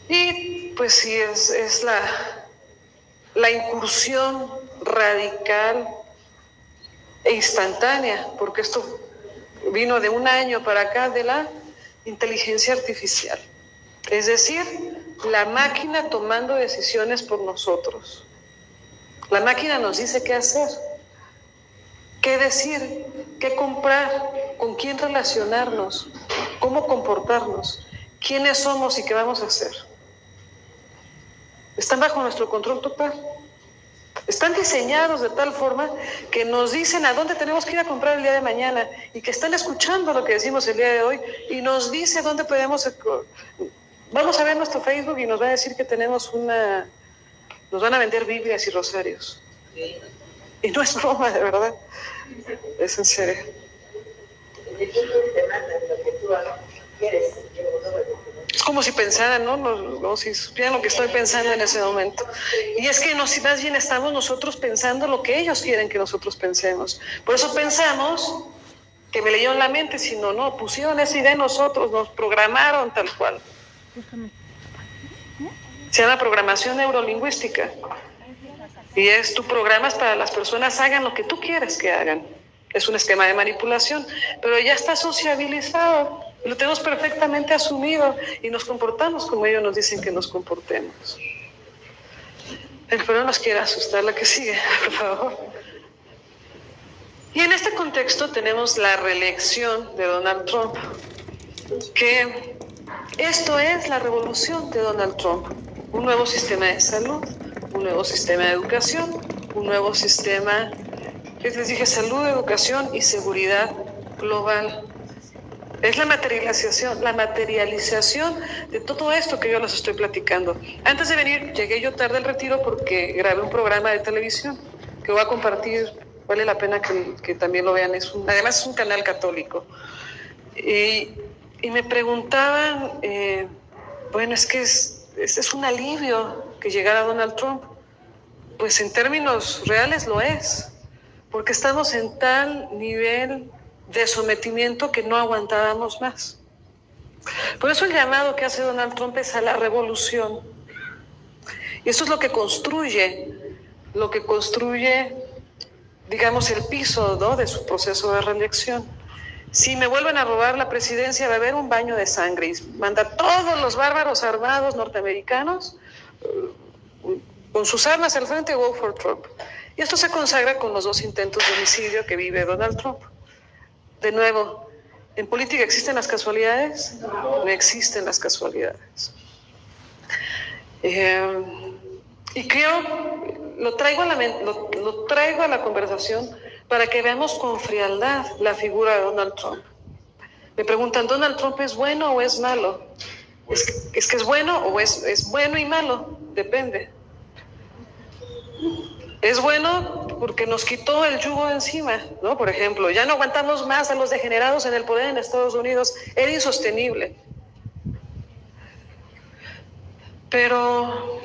Speaker 2: Y pues sí, es la incursión radical e instantánea, porque esto vino de un año para acá de la inteligencia artificial. Es decir, la máquina tomando decisiones por nosotros. La máquina nos dice qué hacer, qué decir, qué comprar, con quién relacionarnos, cómo comportarnos, quiénes somos y qué vamos a hacer. Están bajo nuestro control total. Están diseñados de tal forma que nos dicen a dónde tenemos que ir a comprar el día de mañana y que están escuchando lo que decimos el día de hoy y nos dice dónde podemos... Vamos a ver nuestro Facebook y nos va a decir que tenemos nos van a vender Biblias y rosarios. Y no es broma, de verdad. Es en serio. Es como si pensaran, ¿no? Si supieran lo que estoy pensando en ese momento. Y es que más bien estamos nosotros pensando lo que ellos quieren que nosotros pensemos. Por eso pensamos que me leyeron la mente, sino no, pusieron esa idea en nosotros, nos programaron tal cual. Se llama programación neurolingüística. Y tú programas para las personas hagan lo que tú quieres que hagan. Es un esquema de manipulación, pero ya está sociabilizado, lo tenemos perfectamente asumido y nos comportamos como ellos nos dicen que nos comportemos. Pero no nos quiera asustar la que sigue, por favor. Y en este contexto tenemos la reelección de Donald Trump, que esto es la revolución de Donald Trump. Un nuevo sistema de salud, un nuevo sistema de educación, un nuevo sistema, les dije, salud, educación y seguridad global. Es la materialización de todo esto que yo les estoy platicando. Antes de venir, llegué yo tarde al retiro porque grabé un programa de televisión que voy a compartir. Vale la pena que también lo vean. Además es un canal católico. Y me preguntaban, bueno, es que es un alivio que llegara Donald Trump. Pues en términos reales lo es, porque estamos en tal nivel de sometimiento que no aguantábamos más. Por eso el llamado que hace Donald Trump es a la revolución. Y eso es lo que construye, digamos, el piso, ¿no?, de su proceso de reelección. Si me vuelven a robar la presidencia, va a haber un baño de sangre y manda a todos los bárbaros armados norteamericanos con sus armas al frente, go for Trump. Y esto se consagra con los 2 intentos de homicidio que vive Donald Trump. De nuevo, ¿en política existen las casualidades? No existen las casualidades. Y creo, lo traigo a la conversación para que veamos con frialdad la figura de Donald Trump. Me preguntan, ¿Donald Trump es bueno o es malo? ¿Es que es bueno o es bueno y malo? Depende. Es bueno porque nos quitó el yugo de encima, ¿no? Por ejemplo, ya no aguantamos más a los degenerados en el poder en Estados Unidos. Era insostenible. Pero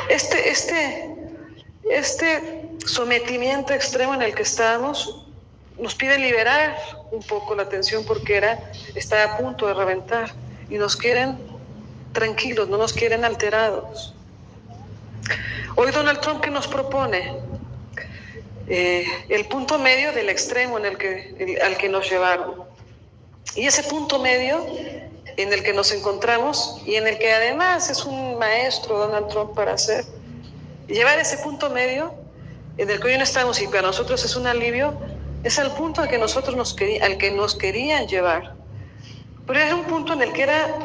Speaker 2: este sometimiento extremo en el que estamos nos pide liberar un poco la tensión porque está a punto de reventar y nos quieren tranquilos, no nos quieren alterados. Hoy Donald Trump, ¿qué nos propone? El punto medio del extremo al que nos llevaron. Y ese punto medio en el que nos encontramos y en el que además es un maestro Donald Trump para llevar ese punto medio en el que hoy no estamos y para nosotros es un alivio, es al punto al que nos querían llevar. Pero era un punto en el que era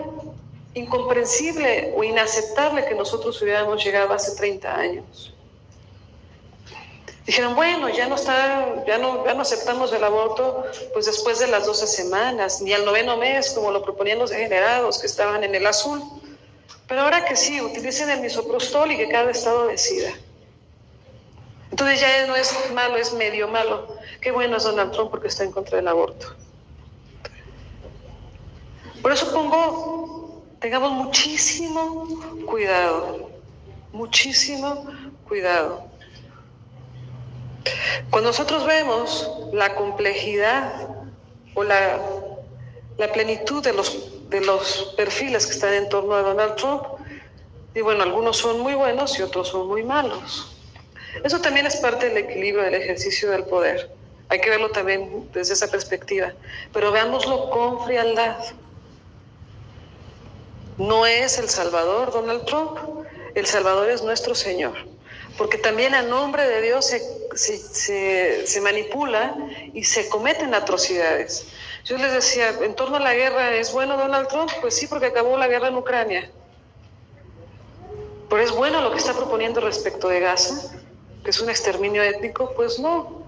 Speaker 2: incomprensible o inaceptable que nosotros hubiéramos llegado hace 30 años. Dijeron, bueno, ya no aceptamos el aborto pues después de las 12 semanas, ni al 9º mes, como lo proponían los degenerados que estaban en el azul. Pero ahora que sí, utilicen el misoprostol y que cada estado decida. Entonces ya no es malo, es medio malo. Qué bueno es Donald Trump porque está en contra del aborto. Por eso tengamos muchísimo cuidado, muchísimo cuidado. Cuando nosotros vemos la complejidad o la plenitud de los perfiles que están en torno a Donald Trump, y bueno, algunos son muy buenos y otros son muy malos. Eso también es parte del equilibrio del ejercicio del poder. Hay que verlo también desde esa perspectiva. Pero veámoslo con frialdad. No es el Salvador Donald Trump, el Salvador es nuestro Señor. Porque también a nombre de Dios se manipula y se cometen atrocidades. Yo les decía, en torno a la guerra, ¿es bueno Donald Trump? Pues sí, porque acabó la guerra en Ucrania. ¿Pero es bueno lo que está proponiendo respecto de Gaza? ¿Que es un exterminio étnico? Pues no.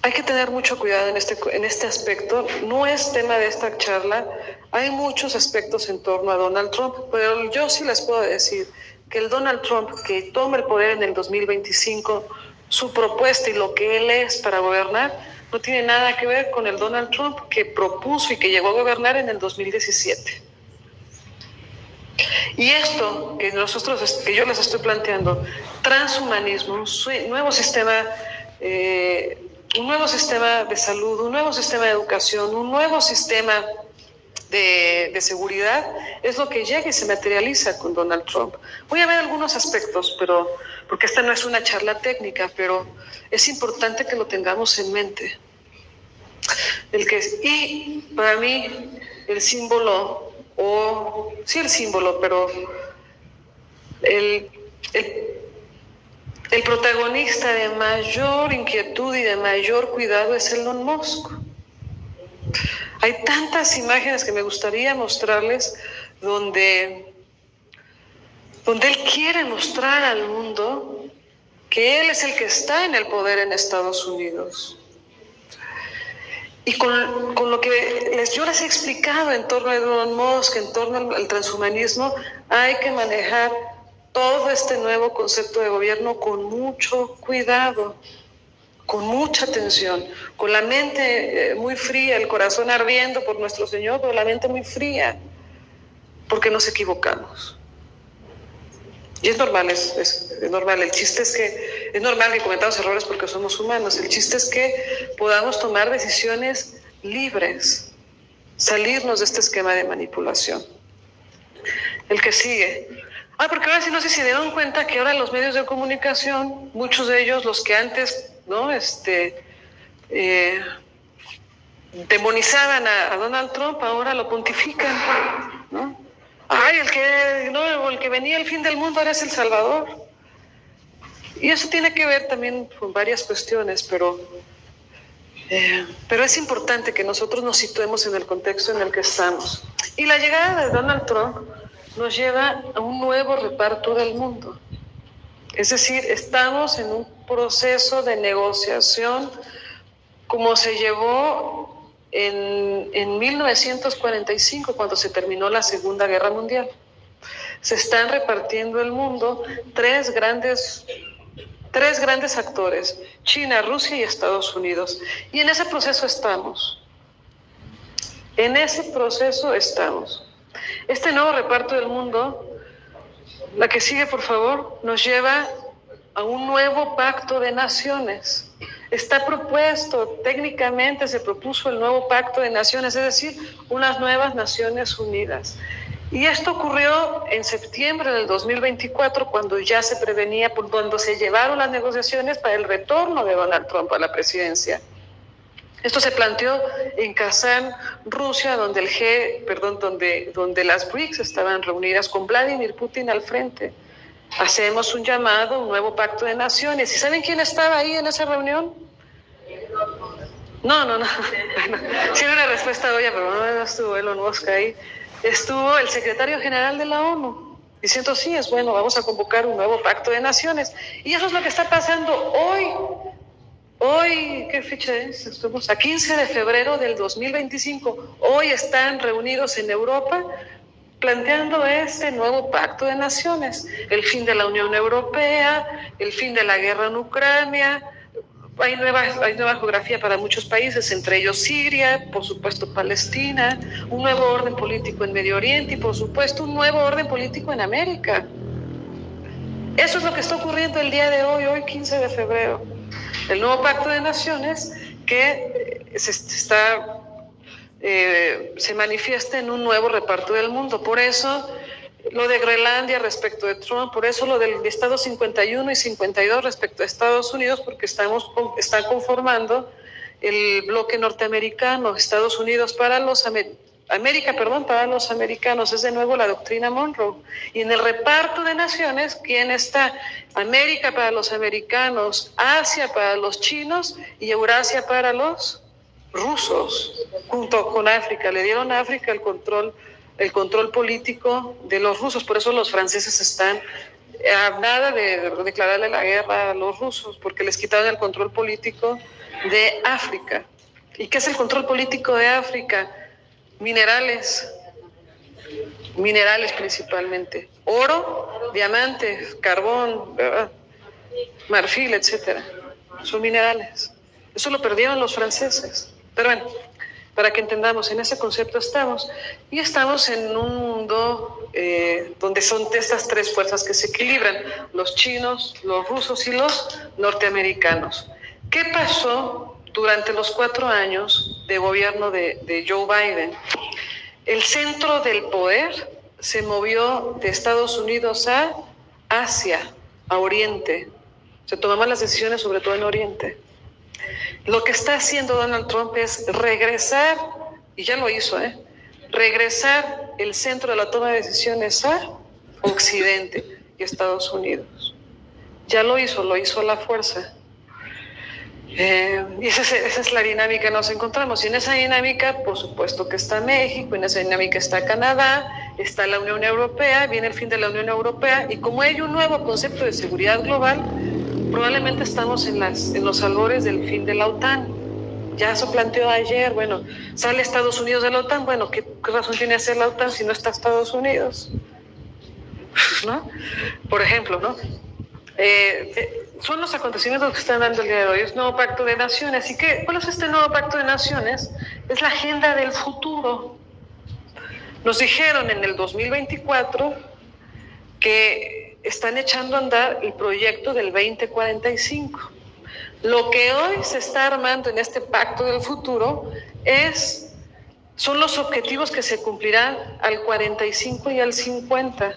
Speaker 2: Hay que tener mucho cuidado en este aspecto. No es tema de esta charla. Hay muchos aspectos en torno a Donald Trump, pero yo sí les puedo decir que el Donald Trump que toma el poder en el 2025, su propuesta y lo que él es para gobernar, no tiene nada que ver con el Donald Trump que propuso y que llegó a gobernar en el 2017. Y esto que yo les estoy planteando, transhumanismo, un nuevo sistema de salud, un nuevo sistema de educación, un nuevo sistema de seguridad, es lo que llega y se materializa con Donald Trump. Voy a ver algunos aspectos, porque esta no es una charla técnica, pero es importante que lo tengamos en mente. Y para mí el símbolo, pero el protagonista de mayor inquietud y de mayor cuidado es Elon Musk. Hay tantas imágenes que me gustaría mostrarles donde él quiere mostrar al mundo que él es el que está en el poder en Estados Unidos. Y con lo que yo les he explicado en torno a Elon Musk, en torno al transhumanismo, hay que manejar todo este nuevo concepto de gobierno con mucho cuidado, con mucha atención, con la mente muy fría, el corazón ardiendo por nuestro Señor, pero la mente muy fría, porque nos equivocamos. Y es normal, es normal. El chiste es que es normal que cometamos errores porque somos humanos. El chiste es que podamos tomar decisiones libres, salirnos de este esquema de manipulación. El que sigue. Porque ahora sí, no sé si se dieron cuenta que ahora los medios de comunicación, muchos de ellos, los que antes, ¿no? Demonizaban a Donald Trump, ahora lo pontifican, ¿no? El que venía el fin del mundo ahora es el Salvador. Y eso tiene que ver también con varias cuestiones, pero Pero es importante que nosotros nos situemos en el contexto en el que estamos. Y la llegada de Donald Trump nos lleva a un nuevo reparto del mundo. Es decir, estamos en un proceso de negociación como se llevó en 1945, cuando se terminó la Segunda Guerra Mundial. Se están repartiendo el mundo tres grandes actores: China, Rusia y Estados Unidos. Y en ese proceso estamos. Este nuevo reparto del mundo, la que sigue, por favor, nos lleva a un nuevo pacto de naciones. Está propuesto, técnicamente se propuso el nuevo pacto de naciones, es decir, unas nuevas Naciones Unidas. Y esto ocurrió en septiembre del 2024, cuando ya se prevenía, cuando se llevaron las negociaciones para el retorno de Donald Trump a la presidencia. Esto se planteó en Kazán, Rusia, donde las BRICS estaban reunidas con Vladimir Putin al frente. Hacemos un llamado, un nuevo pacto de naciones. ¿Y saben quién estaba ahí en esa reunión? No. Bueno, sí era una respuesta obvia, pero no estuvo Elon Musk ahí. Estuvo el secretario general de la ONU diciendo: sí, es bueno, vamos a convocar un nuevo pacto de naciones. Y eso es lo que está pasando hoy. Hoy, ¿qué fecha es? Estamos a 15 de febrero del 2025. Hoy están reunidos en Europa planteando este nuevo pacto de naciones, el fin de la Unión Europea, el fin de la guerra en Ucrania. Hay nueva geografía para muchos países, entre ellos Siria, por supuesto Palestina, un nuevo orden político en Medio Oriente y por supuesto un nuevo orden político en América. Eso es lo que está ocurriendo el día de hoy 15 de febrero. El nuevo pacto de naciones que se manifiesta en un nuevo reparto del mundo. Por eso lo de Groenlandia respecto de Trump, por eso lo del Estado 51 y 52 respecto a Estados Unidos, porque están conformando el bloque norteamericano, Estados Unidos para los para los americanos. Es de nuevo la doctrina Monroe. Y en el reparto de naciones, ¿quién está? América para los americanos, Asia para los chinos y Eurasia para los rusos, junto con África. Le dieron a África el control político de los rusos. Por eso los franceses están a nada de declararle la guerra a los rusos, porque les quitaron el control político de África. ¿Y qué es el control político de África? Minerales principalmente, oro, diamantes, carbón, ¿verdad? Marfil, etcétera. Son minerales. Eso lo perdieron los franceses. Pero bueno, para que entendamos, en ese concepto estamos. Y estamos en un mundo donde son estas tres fuerzas que se equilibran: los chinos, los rusos y los norteamericanos. ¿Qué pasó durante los 4 años de gobierno de Joe Biden? El centro del poder se movió de Estados Unidos a Asia, a Oriente. Se tomaban las decisiones sobre todo en Oriente. Lo que está haciendo Donald Trump es regresar, y ya lo hizo, regresar el centro de la toma de decisiones a Occidente y Estados Unidos. Ya lo hizo a la fuerza. Y esa es la dinámica que nos encontramos. Y en esa dinámica, por supuesto que está México, en esa dinámica está Canadá, está la Unión Europea, viene el fin de la Unión Europea, y como hay un nuevo concepto de seguridad global, probablemente estamos en los albores del fin de la OTAN. Ya se planteó ayer, bueno, sale Estados Unidos de la OTAN, bueno, ¿qué razón tiene hacer la OTAN si no está Estados Unidos? ¿No? Por ejemplo, ¿no? Son los acontecimientos que están dando el día de hoy. Es un nuevo pacto de naciones. ¿Y cuál es este nuevo pacto de naciones? Es la agenda del futuro. Nos dijeron en el 2024 que están echando a andar el proyecto del 2045. Lo que hoy se está armando en este pacto del futuro son los objetivos que se cumplirán al 45 y al 50.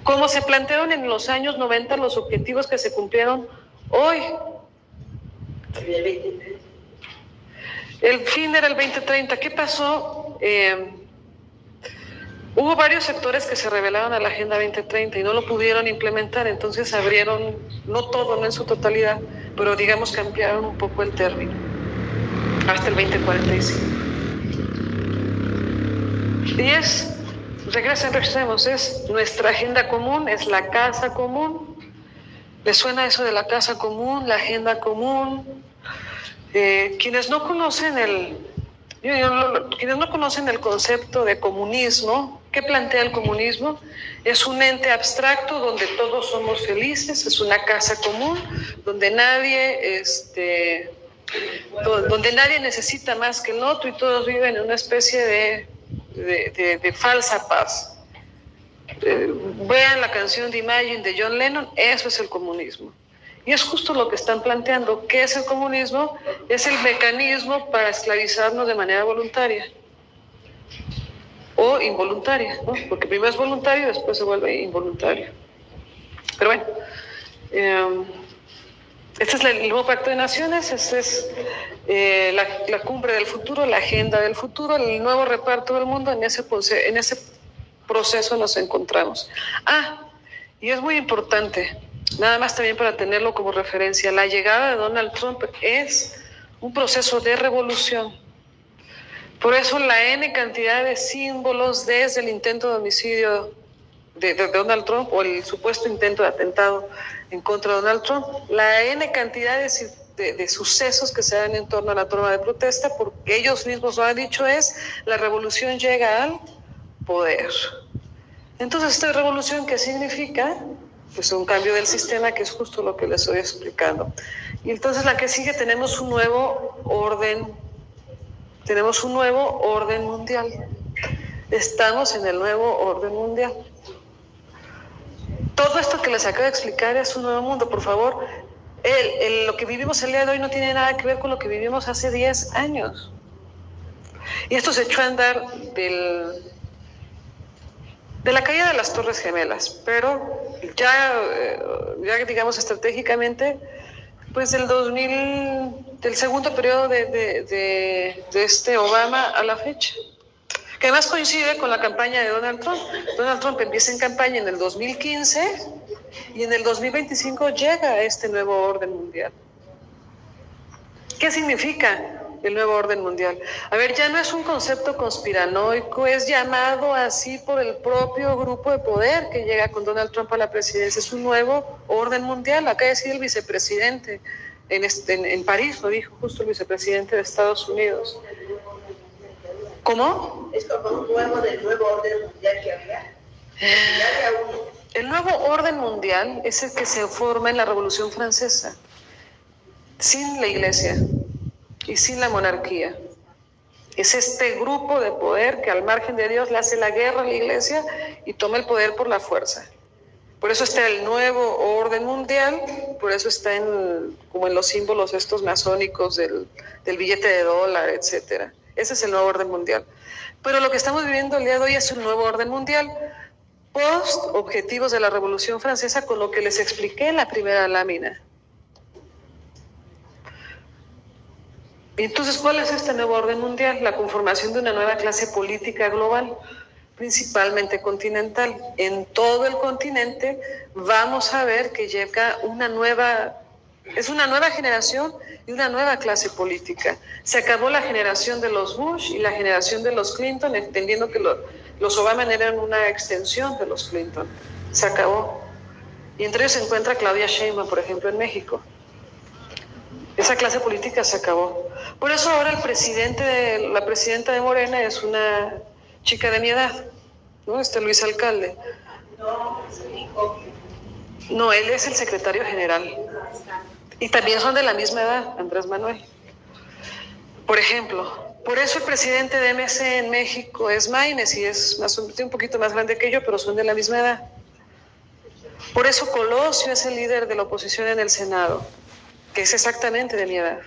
Speaker 2: Como se plantearon en los años 90 los objetivos que se cumplieron hoy. El fin era el 2030. ¿Qué pasó? Hubo varios sectores que se rebelaron a la Agenda 2030 y no lo pudieron implementar, entonces abrieron, no todo, no en su totalidad, pero digamos que ampliaron un poco el término. hasta el 2045. Y regresemos, es nuestra agenda común, es la casa común. ¿Les suena eso de la casa común, la agenda común? Quienes no conocen el concepto de comunismo, ¿qué plantea el comunismo? Es un ente abstracto donde todos somos felices, es una casa común, donde nadie necesita más que el otro y todos viven en una especie de falsa paz. Vean la canción de Imagine de John Lennon, eso es el comunismo. Y es justo lo que están planteando. ¿Qué es el comunismo? Es el mecanismo para esclavizarnos de manera voluntaria o involuntaria, ¿no? Porque primero es voluntario y después se vuelve involuntario. Pero bueno, este es el nuevo Pacto de Naciones, esta es la cumbre del futuro, la agenda del futuro, el nuevo reparto del mundo. En ese proceso nos encontramos. Y es muy importante, nada más también para tenerlo como referencia, la llegada de Donald Trump es un proceso de revolución. Por eso la N cantidad de símbolos desde el intento de homicidio de Donald Trump o el supuesto intento de atentado en contra de Donald Trump, la N cantidad de sucesos que se dan en torno a la toma de protesta, porque ellos mismos lo han dicho, es la revolución llega al poder. Entonces, ¿esta revolución qué significa? Pues un cambio del sistema, que es justo lo que les estoy explicando. Y entonces la que sigue, tenemos un nuevo orden mundial. Estamos en el nuevo orden mundial. Todo esto que les acabo de explicar es un nuevo mundo, por favor. Lo que vivimos el día de hoy no tiene nada que ver con lo que vivimos hace 10 años. Y esto se echó a andar de la caída de las Torres Gemelas, pero ya digamos estratégicamente, pues del segundo periodo de Obama a la fecha, que además coincide con la campaña de Donald Trump. Donald Trump empieza en campaña en el 2015 y en el 2025 llega a este nuevo orden mundial. ¿Qué significa el nuevo orden mundial? A ver, ya no es un concepto conspiranoico, es llamado así por el propio grupo de poder que llega con Donald Trump a la presidencia. Es un nuevo orden mundial. Acá decía el vicepresidente en París, lo dijo justo el vicepresidente de Estados Unidos. ¿Cómo?
Speaker 3: Es como un nuevo del nuevo orden mundial que había.
Speaker 2: El nuevo orden mundial es el que se forma en la Revolución Francesa, sin la Iglesia y sin la monarquía. Es este grupo de poder que al margen de Dios le hace la guerra a la Iglesia y toma el poder por la fuerza. Por eso está el nuevo orden mundial, por eso está como en los símbolos estos masónicos del billete de dólar, etcétera. Ese es el nuevo orden mundial. Pero lo que estamos viviendo el día de hoy es un nuevo orden mundial post objetivos de la Revolución Francesa, con lo que les expliqué en la primera lámina. Entonces, ¿cuál es este nuevo orden mundial? La conformación de una nueva clase política global, principalmente continental. En todo el continente vamos a ver que llega una nueva generación y una nueva clase política. Se acabó la generación de los Bush y la generación de los Clinton, entendiendo que los Obama eran una extensión de los Clinton. Se acabó. Y entre ellos se encuentra Claudia Sheinbaum, por ejemplo, en México. Esa clase política se acabó. Por eso ahora la presidenta de Morena es una chica de mi edad, ¿no? Luis Alcalde.
Speaker 3: No, es el hijo.
Speaker 2: No, él es el secretario general. Y también son de la misma edad, Andrés Manuel. Por ejemplo, por eso el presidente de MC en México es Maines y es un poquito más grande que yo, pero son de la misma edad. Por eso Colosio es el líder de la oposición en el Senado, que es exactamente de mi edad.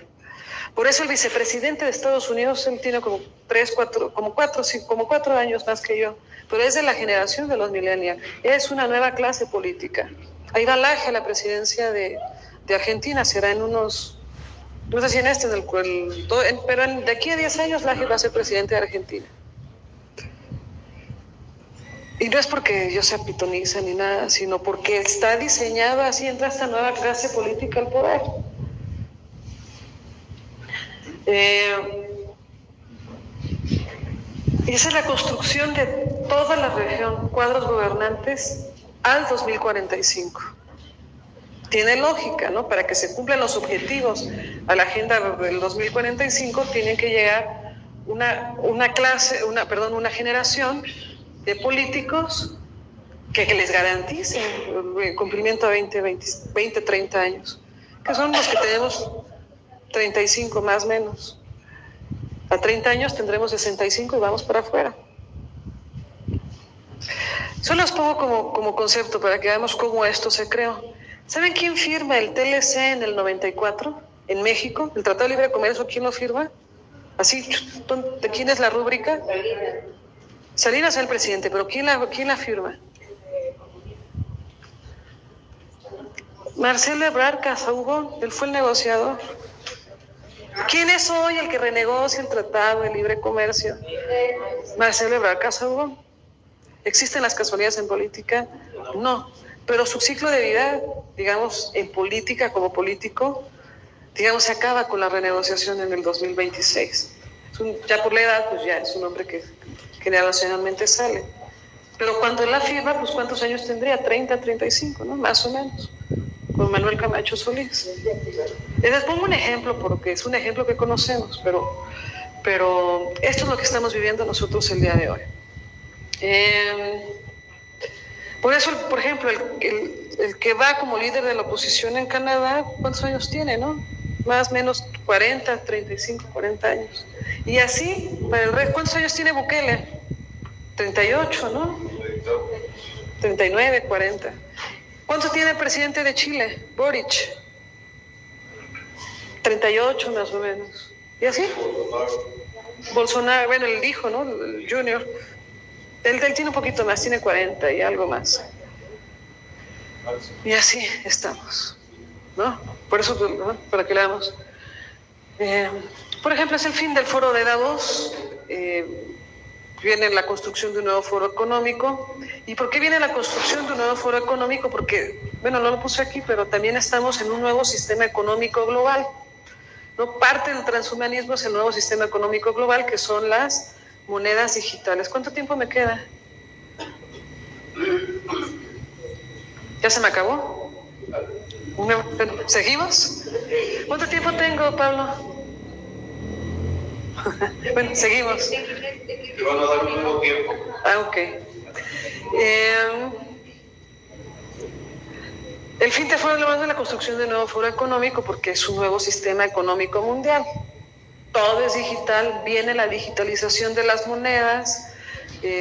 Speaker 2: Por eso el vicepresidente de Estados Unidos, él tiene como 4 años más que yo, pero es de la generación de los millennials. Es una nueva clase política. Ahí va Laje a la presidencia de Argentina, será en unos, no sé si pero de aquí a 10 años Laje va a ser presidente de Argentina. Y no es porque yo sea pitoniza ni nada, sino porque está diseñado así, entra esta nueva clase política al poder. Esa es la construcción de toda la región, cuadros gobernantes al 2045. Tiene lógica, ¿no? Para que se cumplan los objetivos a la agenda del 2045 tienen que llegar una generación de políticos que les garanticen el cumplimiento a 20, 30 años, que son los que tenemos 35 más o menos. A 30 años tendremos 65 y vamos para afuera. Solo los pongo como concepto para que veamos cómo esto se creó. ¿Saben quién firma el TLC en el 94 en México? ¿El Tratado de Libre Comercio quién lo firma? Así, ¿de quién es la rúbrica? Salinas es el presidente, pero ¿quién la firma? Marcelo Ebrard Casaubon, él fue el negociador. ¿Quién es hoy el que renegocia el Tratado de Libre Comercio? Marcelo Ebrard Casaubon. ¿Existen las casualidades en política? No, pero su ciclo de vida, digamos, en política como político, digamos, se acaba con la renegociación en el 2026. Ya por la edad, pues ya es un hombre que generacionalmente sale. Pero cuando él la firma, pues ¿cuántos años tendría? 30, 35, ¿no? Más o menos. Con Manuel Camacho Solís. Les pongo un ejemplo porque es un ejemplo que conocemos, pero esto es lo que estamos viviendo nosotros el día de hoy. Por eso, por ejemplo, el que va como líder de la oposición en Canadá, ¿cuántos años tiene, no? Más o menos 40, 35, 40 años. Y así, para el resto, ¿cuántos años tiene Bukele? 38, ¿no? 39, 40. ¿Cuánto tiene el presidente de Chile, Boric? 38 más o menos. ¿Y así? Bolsonaro, bueno, el hijo, ¿no? El junior. Él tiene un poquito más, tiene 40 y algo más. Y así estamos, ¿no? Por eso, ¿no? Para que leamos. Por ejemplo, es el fin del foro de Davos. Viene la construcción de un nuevo foro económico. ¿Y por qué viene la construcción de un nuevo foro económico? Porque, bueno, no lo puse aquí, pero también estamos en un nuevo sistema económico global, ¿no? Parte del transhumanismo es el nuevo sistema económico global, que son las monedas digitales. ¿Cuánto tiempo me queda? ¿Ya se me acabó? ¿Seguimos? ¿Cuánto tiempo tengo, Pablo? Bueno, seguimos.
Speaker 4: Te van a dar un nuevo tiempo.
Speaker 2: Ok. El fin de foro es la construcción de un nuevo foro económico porque es un nuevo sistema económico mundial. Todo es digital, viene la digitalización de las monedas,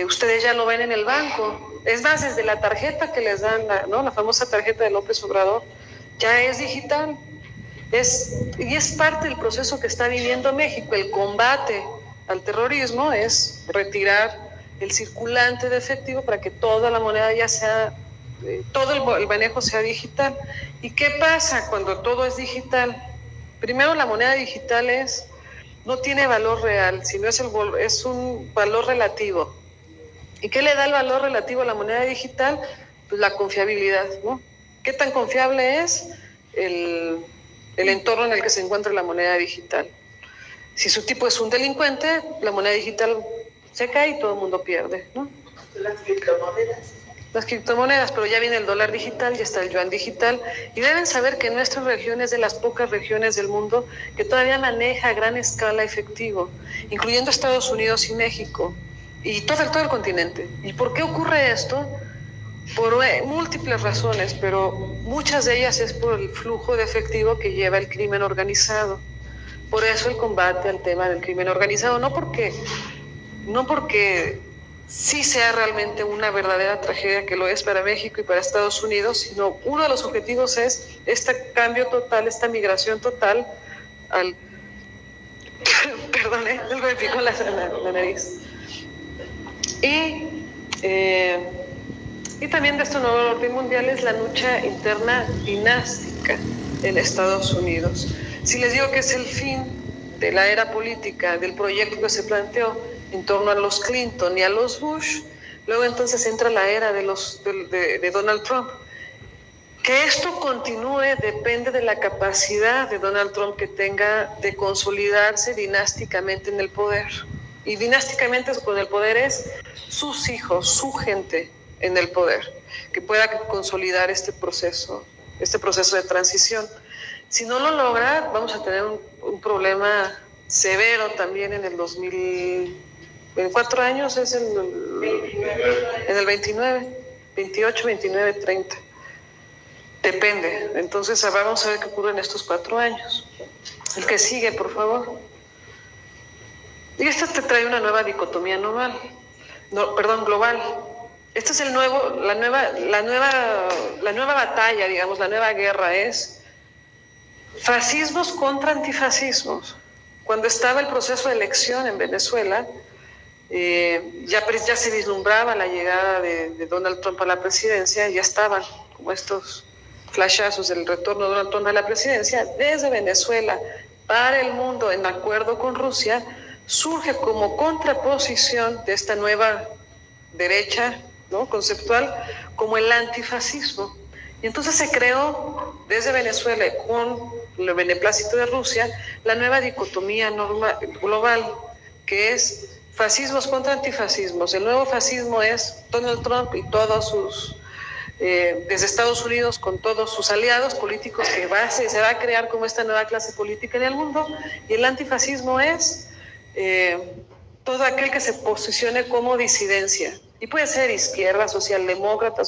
Speaker 2: ustedes ya lo ven en el banco. Es más, desde la tarjeta que les dan, la famosa tarjeta de López Obrador, ya es digital. Y es parte del proceso que está viviendo México. El combate al terrorismo es retirar el circulante de efectivo para que toda la moneda ya sea, todo el manejo sea digital. ¿Y qué pasa cuando todo es digital? Primero, la moneda digital no tiene valor real, sino es un valor relativo. ¿Y qué le da el valor relativo a la moneda digital? Pues la confiabilidad, ¿no? ¿Qué tan confiable es el entorno en el que se encuentra la moneda digital? Si su tipo es un delincuente, la moneda digital se cae y todo el mundo pierde, ¿no?
Speaker 3: Las criptomonedas.
Speaker 2: Las criptomonedas, pero ya viene el dólar digital, ya está el yuan digital, y deben saber que nuestra región es de las pocas regiones del mundo que todavía maneja a gran escala efectivo, incluyendo Estados Unidos y México, y todo el continente. ¿Y por qué ocurre esto? Por múltiples razones, pero muchas de ellas es por el flujo de efectivo que lleva el crimen organizado. Por eso el combate al tema del crimen organizado, no porque sí sea realmente una verdadera tragedia, que lo es para México y para Estados Unidos, sino uno de los objetivos es este cambio total, esta migración total al... Perdón, algo me picó la nariz. Y también de este nuevo orden mundial es la lucha interna dinástica en Estados Unidos. Si les digo que es el fin de la era política, del proyecto que se planteó en torno a los Clinton y a los Bush, luego entonces entra la era de Donald Trump. Que esto continúe depende de la capacidad de Donald Trump que tenga de consolidarse dinásticamente en el poder. Y dinásticamente con el poder es sus hijos, su gente en el poder, que pueda consolidar este proceso de transición. Si no lo logra, vamos a tener un problema severo también en el 2000, en 4 años es en el 29, 28, 29, 30. Depende. Entonces vamos a ver qué ocurre en estos 4 años. El que sigue, por favor. Y esta te trae una nueva dicotomía global. Esta es la nueva batalla, digamos, la nueva guerra es fascismos contra antifascismos. Cuando estaba el proceso de elección en Venezuela, ya se vislumbraba la llegada de Donald Trump a la presidencia, ya estaban como estos flashazos del retorno de Donald Trump a la presidencia. Desde Venezuela para el mundo, en acuerdo con Rusia, surge como contraposición de esta nueva derecha, ¿no?, conceptual, como el antifascismo. Y entonces se creó desde Venezuela, con el beneplácito de Rusia, la nueva dicotomía global, que es fascismos contra antifascismos. El nuevo fascismo es Donald Trump y todos sus, desde Estados Unidos, con todos sus aliados políticos, que se va a crear como esta nueva clase política en el mundo. Y el antifascismo es todo aquel que se posicione como disidencia. Y puede ser izquierda, socialdemócrata,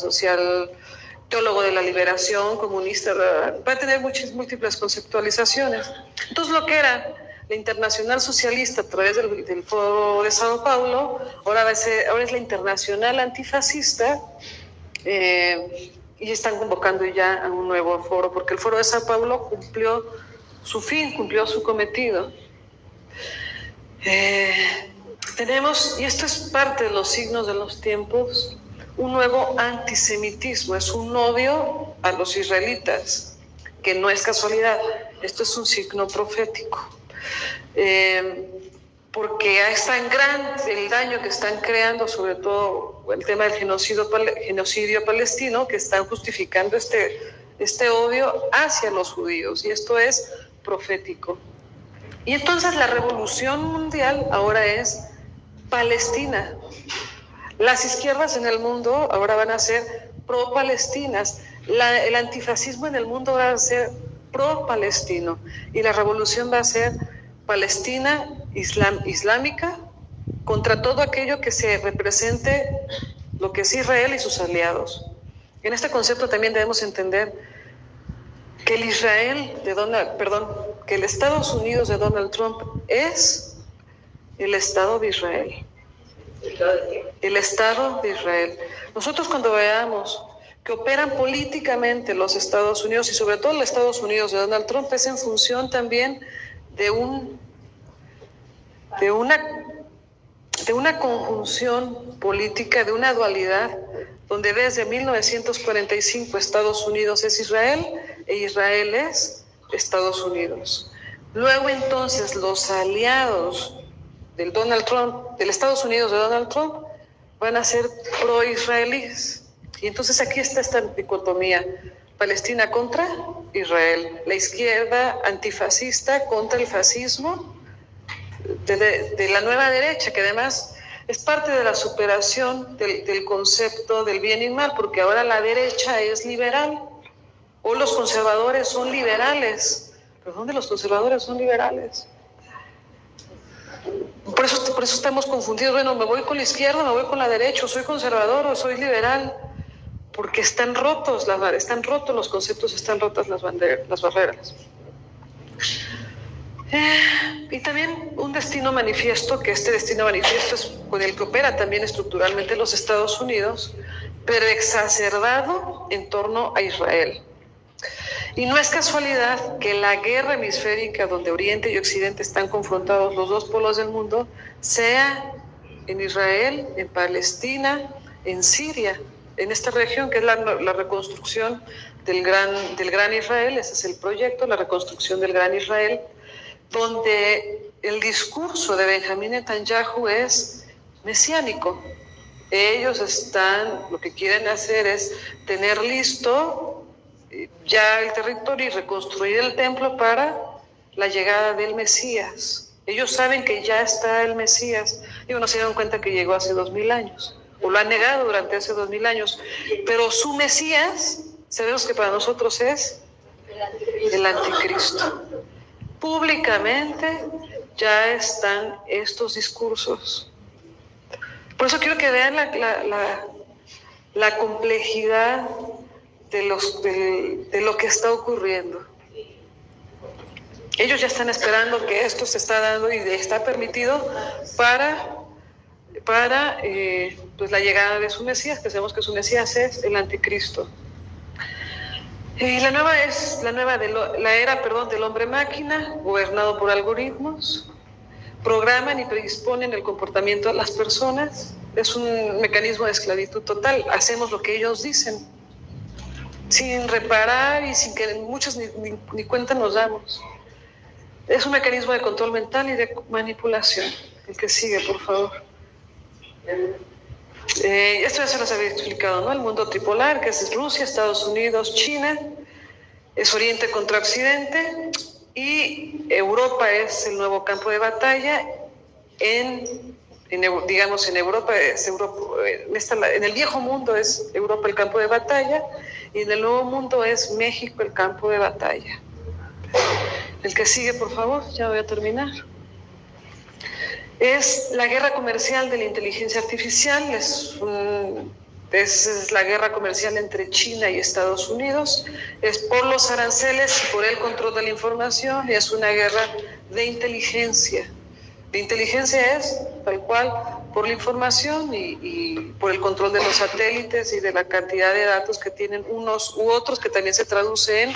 Speaker 2: teólogo de la liberación, comunista, va a tener múltiples conceptualizaciones. Entonces, lo que era la Internacional Socialista a través del Foro de Sao Paulo, ahora es la Internacional Antifascista, y están convocando ya a un nuevo foro, porque el Foro de Sao Paulo cumplió su fin, cumplió su cometido. Tenemos, y esto es parte de los signos de los tiempos, un nuevo antisemitismo, es un odio a los israelitas, que no es casualidad, esto es un signo profético, porque es tan grande el daño que están creando, sobre todo el tema del genocidio palestino, que están justificando este odio hacia los judíos, y esto es profético. Y entonces la revolución mundial ahora es Palestina. Las izquierdas en el mundo ahora van a ser pro-palestinas. El antifascismo en el mundo va a ser pro-palestino. Y la revolución va a ser Palestina islámica contra todo aquello que se represente lo que es Israel y sus aliados. En este concepto también debemos entender que el que el Estados Unidos de Donald Trump es el Estado de Israel. El Estado de Israel. Nosotros, cuando veamos que operan políticamente los Estados Unidos, y sobre todo los Estados Unidos de Donald Trump, es en función también de una conjunción política, de una dualidad, donde desde 1945 Estados Unidos es Israel e Israel es Estados Unidos. Luego, entonces, los aliados del Donald Trump, del Estados Unidos de Donald Trump, van a ser pro-israelíes. Y entonces aquí está esta dicotomía: Palestina contra Israel, la izquierda antifascista contra el fascismo de la nueva derecha, que además es parte de la superación del concepto del bien y mal, porque ahora la derecha es liberal, o los conservadores son liberales. ¿Pero dónde los conservadores son liberales? Por eso estamos confundidos. Bueno, me voy con la izquierda, me voy con la derecha, o soy conservador o soy liberal, porque están rotos los conceptos, están rotas las barreras. Y también un destino manifiesto, que este destino manifiesto es con el que opera también estructuralmente los Estados Unidos, pero exacerbado en torno a Israel. Y no es casualidad que la guerra hemisférica, donde Oriente y Occidente están confrontados, los dos polos del mundo, sea en Israel, en Palestina, en Siria, en esta región, que es la reconstrucción del gran Israel. Ese es el proyecto, la reconstrucción del gran Israel, donde el discurso de Benjamín Netanyahu es mesiánico. Ellos lo que quieren hacer es tener listo ya el territorio y reconstruir el templo para la llegada del Mesías. Ellos saben que ya está el Mesías. Ellos no se dieron cuenta que llegó hace 2000 años, o lo han negado durante hace 2000 años. Pero su Mesías, sabemos que para nosotros es el anticristo. Públicamente ya están estos discursos. Por eso quiero que vean la complejidad de lo que está ocurriendo. Ellos ya están esperando que esto se está dando y está permitido para pues la llegada de su Mesías, que sabemos que su Mesías es el anticristo. La era del hombre máquina, gobernado por algoritmos, programan y predisponen el comportamiento de las personas. Es un mecanismo de esclavitud total. Hacemos lo que ellos dicen, sin reparar y sin que muchos ni cuenta nos damos. Es un mecanismo de control mental y de manipulación. El que sigue, por favor. Esto ya se los había explicado, ¿no? El mundo tripolar, que es Rusia, Estados Unidos, China, es Oriente contra Occidente, y Europa es el nuevo campo de batalla. En Europa en el viejo mundo es Europa el campo de batalla, y en el nuevo mundo es México el campo de batalla. El que sigue, por favor, ya voy a terminar. Es la guerra comercial de la inteligencia artificial, es la guerra comercial entre China y Estados Unidos, es por los aranceles y por el control de la información, y es una guerra de inteligencia. La inteligencia es, tal cual, por la información y por el control de los satélites y de la cantidad de datos que tienen unos u otros, que también se traduce en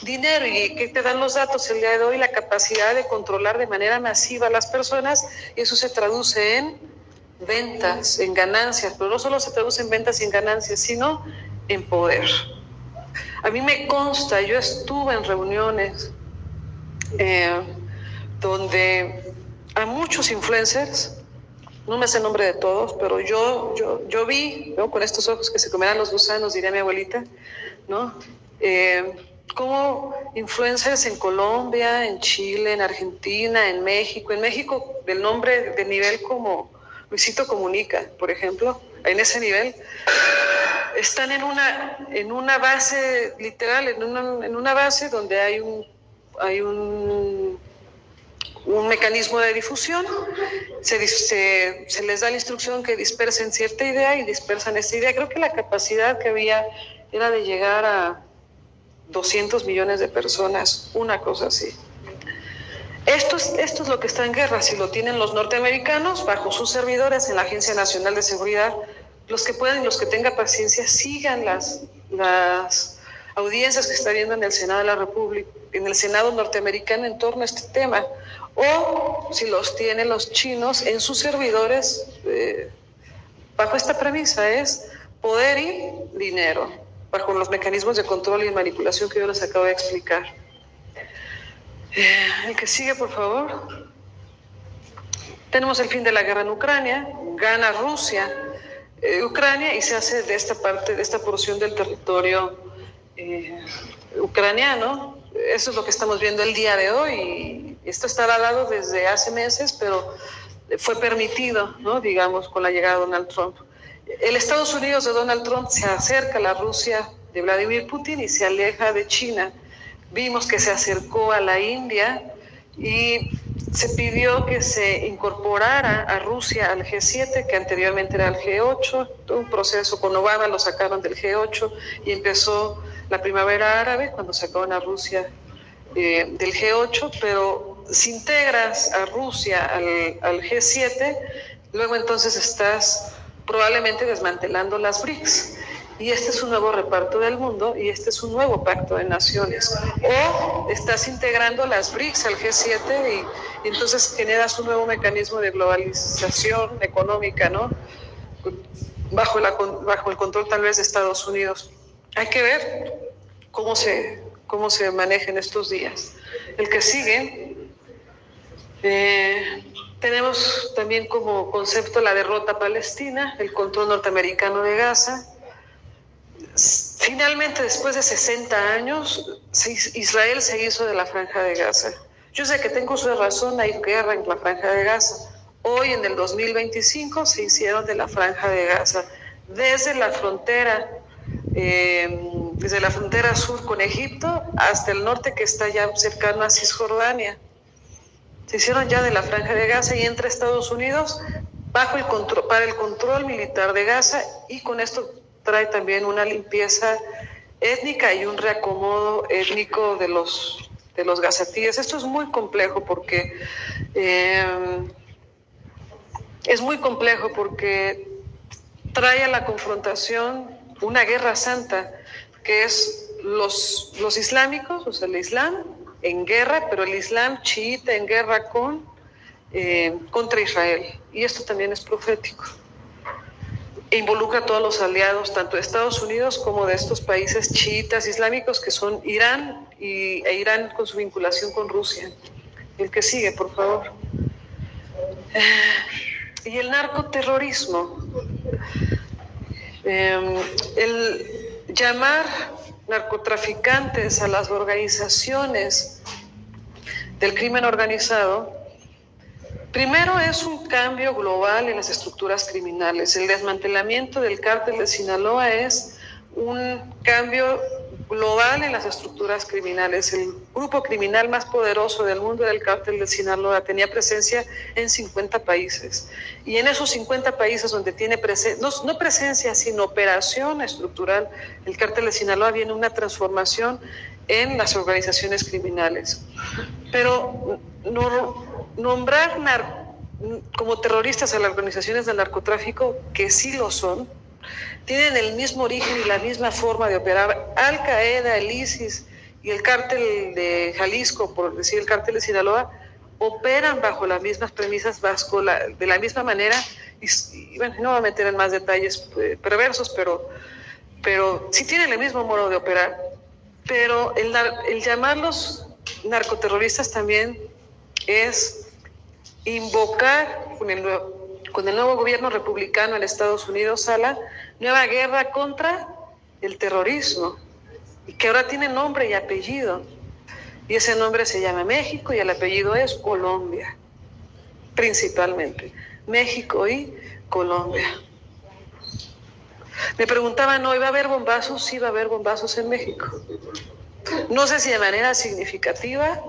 Speaker 2: dinero. ¿Y qué te dan los datos el día de hoy? La capacidad de controlar de manera masiva a las personas, y eso se traduce en ventas, en ganancias, pero no solo se traduce en ventas y en ganancias, sino en poder. A mí me consta, yo estuve en reuniones donde a muchos influencers, no me sé el nombre de todos, pero yo vi, ¿no?, con estos ojos que se comerán los gusanos, diría mi abuelita, ¿no? Como influencers en Colombia, en Chile, en Argentina, en México del nombre de nivel como Luisito Comunica, por ejemplo, en ese nivel, están en una base literal, en una base donde hay un mecanismo de difusión, se les da la instrucción que dispersen cierta idea y dispersan esta idea. Creo que la capacidad que había era de llegar a 200 millones de personas, una cosa así. Esto es lo que está en guerra. Si lo tienen los norteamericanos bajo sus servidores en la Agencia Nacional de Seguridad, los que puedan y los que tengan paciencia sigan las audiencias que está viendo en el Senado de la República, en el Senado norteamericano en torno a este tema, o si los tienen los chinos en sus servidores, bajo esta premisa es poder y dinero, bajo los mecanismos de control y manipulación que yo les acabo de explicar. El que sigue, por favor. Tenemos el fin de la guerra en Ucrania, gana Rusia Ucrania y se hace de esta porción del territorio ucraniano. Eso es lo que estamos viendo el día de hoy. Esto estaba dado desde hace meses, pero fue permitido, ¿no?, digamos, con la llegada de Donald Trump. El Estados Unidos de Donald Trump se acerca a la Rusia de Vladimir Putin y se aleja de China. Vimos que se acercó a la India y se pidió que se incorporara a Rusia al G7, que anteriormente era el G8. Todo un proceso con Obama, lo sacaron del G8 y empezó la primavera árabe cuando sacaron a Rusia del G8, pero si integras a Rusia al G7, luego entonces estás probablemente desmantelando las BRICS. Y este es un nuevo reparto del mundo y este es un nuevo pacto de naciones. O estás integrando las BRICS al G7 y entonces generas un nuevo mecanismo de globalización económica, ¿no?, bajo el control tal vez de Estados Unidos. Hay que ver cómo se maneja en estos días. El que sigue, tenemos también como concepto la derrota palestina, el control norteamericano de Gaza. Finalmente, después de 60 años, Israel se hizo de la Franja de Gaza. Yo sé que tengo su razón, hay guerra en la Franja de Gaza. Hoy, en el 2025, se hicieron de la Franja de Gaza, desde la frontera sur con Egipto hasta el norte, que está ya cercano a Cisjordania. Se hicieron ya de la Franja de Gaza y entra Estados Unidos para el control militar de Gaza, y con esto trae también una limpieza étnica y un reacomodo étnico de los gazatíes. Esto es muy complejo porque trae a la confrontación una guerra santa, que es los islámicos, o sea, el Islam en guerra, pero el Islam chiita en guerra contra Israel. Y esto también es profético. E involucra a todos los aliados, tanto de Estados Unidos como de estos países chiitas islámicos, que son Irán e Irán con su vinculación con Rusia. El que sigue, por favor. Y el narcoterrorismo. El llamar narcotraficantes a las organizaciones del crimen organizado, primero es un cambio global en las estructuras criminales. El desmantelamiento del cártel de Sinaloa es un cambio global en las estructuras criminales. El grupo criminal más poderoso del mundo era el cártel de Sinaloa. Tenía presencia en 50 países. Y en esos 50 países donde tiene presencia, no presencia, sino operación estructural, el cártel de Sinaloa, viene una transformación en las organizaciones criminales. Pero nombrar como terroristas a las organizaciones del narcotráfico, que sí lo son, tienen el mismo origen y la misma forma de operar. Al Qaeda, el ISIS y el cártel de Jalisco, por decir el cártel de Sinaloa, operan bajo las mismas premisas, de la misma manera, y bueno, no voy a meter en más detalles perversos, pero sí tienen el mismo modo de operar. Pero el llamarlos narcoterroristas también es invocar con el nuevo gobierno republicano en Estados Unidos a la nueva guerra contra el terrorismo, y que ahora tiene nombre y apellido, y ese nombre se llama México y el apellido es Colombia, principalmente México y Colombia. Me preguntaban, ¿no iba a haber bombazos? Sí, va a haber bombazos en México. No sé si de manera significativa,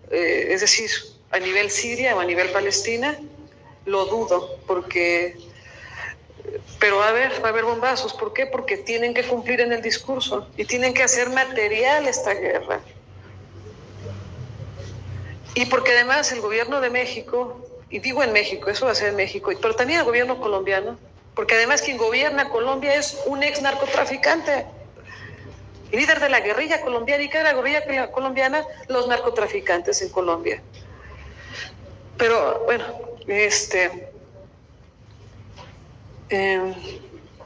Speaker 2: es decir, a nivel Siria o a nivel Palestina, lo dudo, pero va a haber bombazos. ¿Por qué? Porque tienen que cumplir en el discurso y tienen que hacer material esta guerra. Y porque además el gobierno de México, y digo en México, eso va a ser en México, pero también el gobierno colombiano, porque además quien gobierna Colombia es un ex narcotraficante, líder de la guerrilla colombiana. ¿Y qué era la guerrilla colombiana? Los narcotraficantes en Colombia. Pero bueno,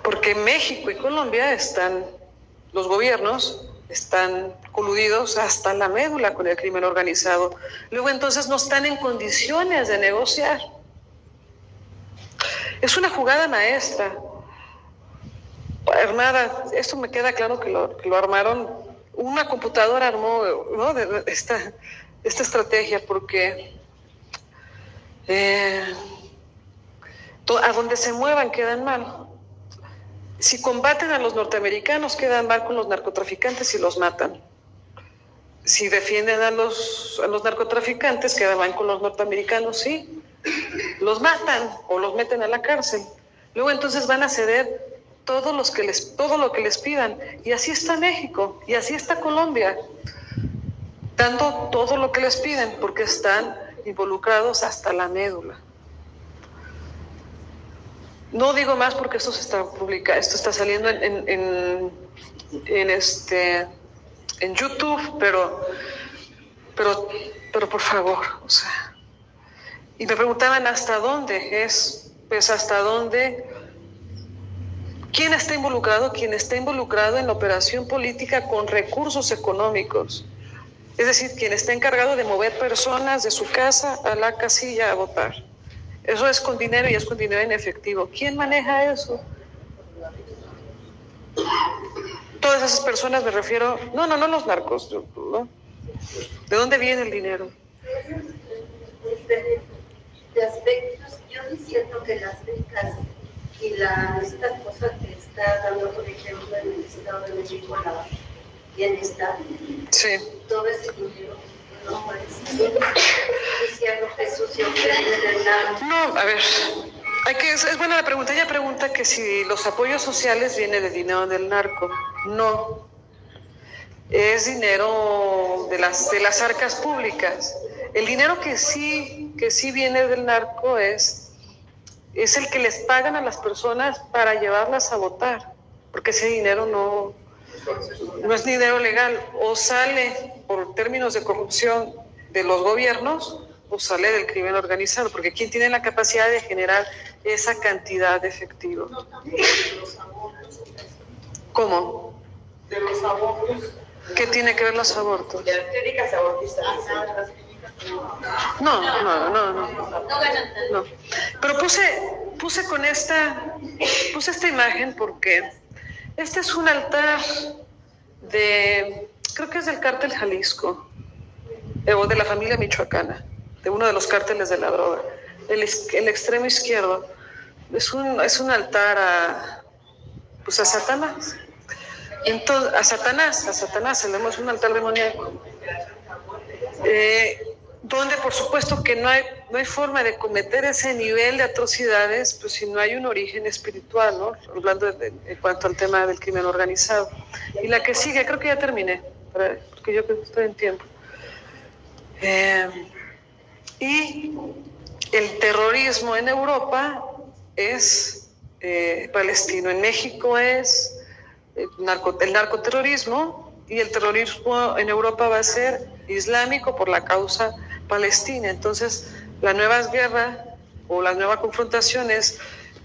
Speaker 2: porque México y Colombia los gobiernos están coludidos hasta la médula con el crimen organizado. Luego entonces no están en condiciones de negociar. Es una jugada maestra, armada. Esto me queda claro que lo armaron. Una computadora armó, ¿no?, esta estrategia, porque a donde se muevan quedan mal. Si combaten a los norteamericanos, quedan mal con los narcotraficantes y los matan. Si defienden a los narcotraficantes, quedan mal con los norteamericanos, sí, los matan o los meten a la cárcel. Luego entonces van a ceder todo lo que les pidan. Y así está México, y así está Colombia, dando todo lo que les piden, porque están involucrados hasta la médula. No digo más porque esto está saliendo en YouTube, pero por favor, o sea. Y me preguntaban hasta dónde pues hasta dónde. ¿Quién está involucrado? Quien está involucrado en la operación política con recursos económicos. Es decir, quien está encargado de mover personas de su casa a la casilla a votar. Eso es con dinero, y es con dinero en efectivo. ¿Quién maneja eso? Todas esas personas me refiero, no los narcos, ¿no? ¿De dónde viene el dinero?
Speaker 3: De aspectos, yo sí siento que las becas y esta cosa que está dando, por ejemplo, en el Estado de México, la bienestar,
Speaker 2: Sí.
Speaker 3: todo ese dinero no parece diciendo Jesús siempre de nada.
Speaker 2: No, a ver, es buena la pregunta. Ella pregunta que si los apoyos sociales vienen de dinero del narco. No, es dinero de las arcas públicas. El dinero que sí viene del narco es el que les pagan a las personas para llevarlas a votar, porque ese dinero no es dinero legal, o sale por términos de corrupción de los gobiernos o sale del crimen organizado, porque ¿quién tiene la capacidad de generar esa cantidad de efectivo? ¿Cómo?
Speaker 3: De los abortos.
Speaker 2: ¿Qué tiene que ver los abortos?
Speaker 3: De las clínicas abortistas.
Speaker 2: No. Pero puse esta imagen porque este es un altar creo que es del cártel Jalisco, o de la familia michoacana, de uno de los cárteles de la droga, el extremo izquierdo. Es un altar a Satanás. Entonces, a Satanás, tenemos un altar demoníaco. Donde por supuesto que no hay forma de cometer ese nivel de atrocidades, pues si no hay un origen espiritual, ¿no? Hablando en cuanto al tema del crimen organizado. Y la que sigue, creo que ya terminé, porque yo estoy en tiempo. Y el terrorismo en Europa es palestino, en México es el narcoterrorismo, y el terrorismo en Europa va a ser islámico por la causa palestina. Entonces, la nueva guerra o la nueva confrontación es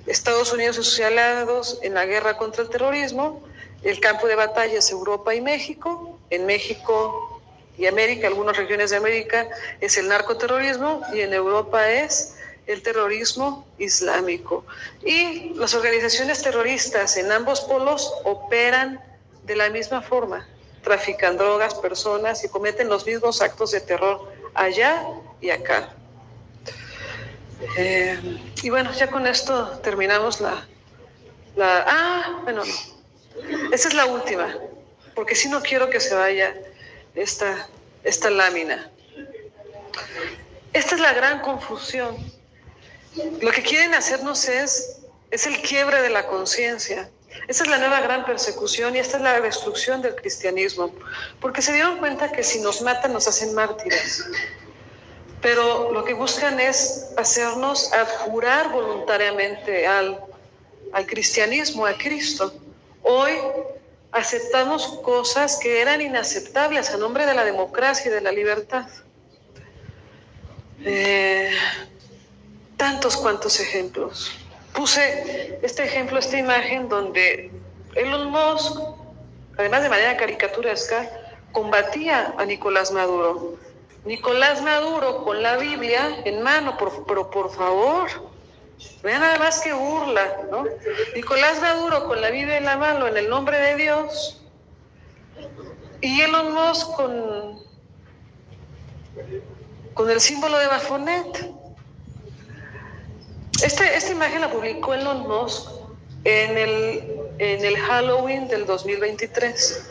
Speaker 2: Estados Unidos y sus aliados en la guerra contra el terrorismo. El campo de batalla es Europa y México. En México y América, algunas regiones de América, es el narcoterrorismo, y en Europa es el terrorismo islámico. Y las organizaciones terroristas en ambos polos operan de la misma forma, trafican drogas, personas, y cometen los mismos actos de terror allá y acá. Y bueno, ya con esto terminamos bueno, esta es la última, porque si no quiero que se vaya esta lámina. Esta es la gran confusión. Lo que quieren hacernos es el quiebre de la conciencia. Esta es la nueva gran persecución, y esta es la destrucción del cristianismo, porque se dieron cuenta que si nos matan nos hacen mártires, pero lo que buscan es hacernos abjurar voluntariamente al cristianismo, a Cristo. Hoy aceptamos cosas que eran inaceptables a nombre de la democracia y de la libertad. Tantos cuantos ejemplos. Puse este ejemplo, esta imagen donde Elon Musk, además de manera caricaturesca, combatía a Nicolás Maduro. Nicolás Maduro con la Biblia en mano, pero por favor, vean nada más que burla, ¿no? Nicolás Maduro con la Biblia en la mano, en el nombre de Dios, y Elon Musk con el símbolo de Bafonet. Esta imagen la publicó Elon Musk en el Halloween del 2023.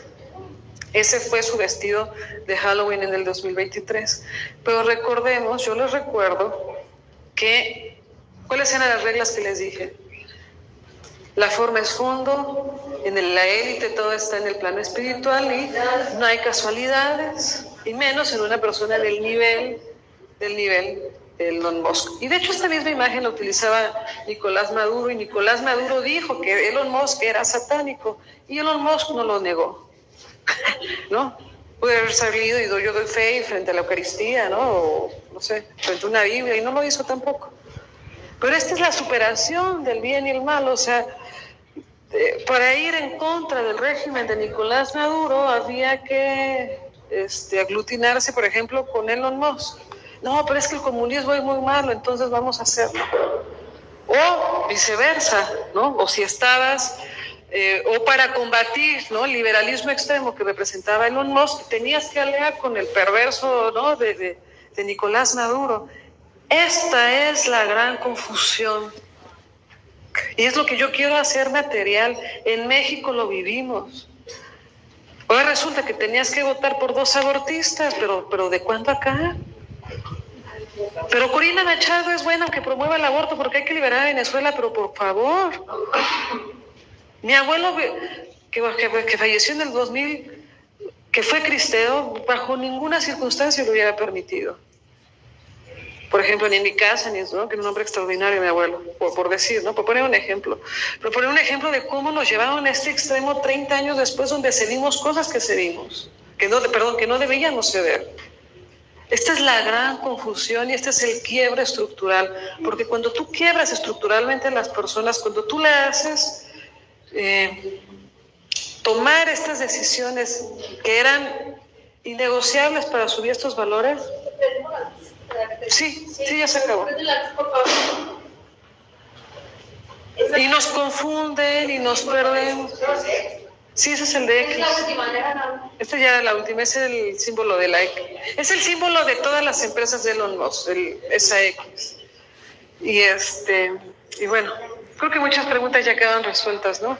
Speaker 2: Ese fue su vestido de Halloween en el 2023. Pero recordemos, yo les recuerdo ¿cuáles eran las reglas que les dije? La forma es fondo, en la élite todo está en el plano espiritual, y no hay casualidades, y menos en una persona del nivel de Elon Musk. Y de hecho esta misma imagen la utilizaba Nicolás Maduro, y Nicolás Maduro dijo que Elon Musk era satánico, y Elon Musk no lo negó, ¿no? Puede haber salido y yo doy fe frente a la Eucaristía, ¿no? O, no sé, frente a una Biblia, y no lo hizo tampoco. Pero esta es la superación del bien y el mal. O sea, para ir en contra del régimen de Nicolás Maduro había que aglutinarse, por ejemplo, con Elon Musk. No, pero es que el comunismo es muy malo, entonces vamos a hacerlo. O viceversa, ¿no? O si estabas o para combatir, ¿no?, el liberalismo extremo que representaba Elon Musk, tenías que aliar con el perverso, ¿no?, de Nicolás Maduro. Esta es la gran confusión. Y es lo que yo quiero hacer material. En México lo vivimos. Ahora resulta que tenías que votar por 2 abortistas, pero ¿de cuándo acá? Pero Corina Machado es buena que promueva el aborto porque hay que liberar a Venezuela, pero por favor. Mi abuelo, que falleció en el 2000, que fue cristeo, bajo ninguna circunstancia lo hubiera permitido. Por ejemplo, ni en mi casa, ni ¿no?, que era un hombre extraordinario, mi abuelo, por decir, ¿no?, por poner un ejemplo. Pero poner un ejemplo de cómo nos llevaron a este extremo 30 años después, donde cedimos cosas que cedimos, que no debíamos ceder. Esta es la gran confusión y este es el quiebre estructural, porque cuando tú quiebras estructuralmente a las personas, cuando tú le haces tomar estas decisiones que eran innegociables para subir estos valores. Sí, ya se acabó. Y nos confunden y nos perdemos. Sí, ese es el de X. Este ya era la última, es el símbolo de la X. Es el símbolo de todas las empresas de Elon Musk, esa X. Y bueno, creo que muchas preguntas ya quedan resueltas, ¿no?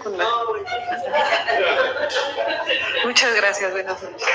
Speaker 2: Muchas gracias, buenas noches.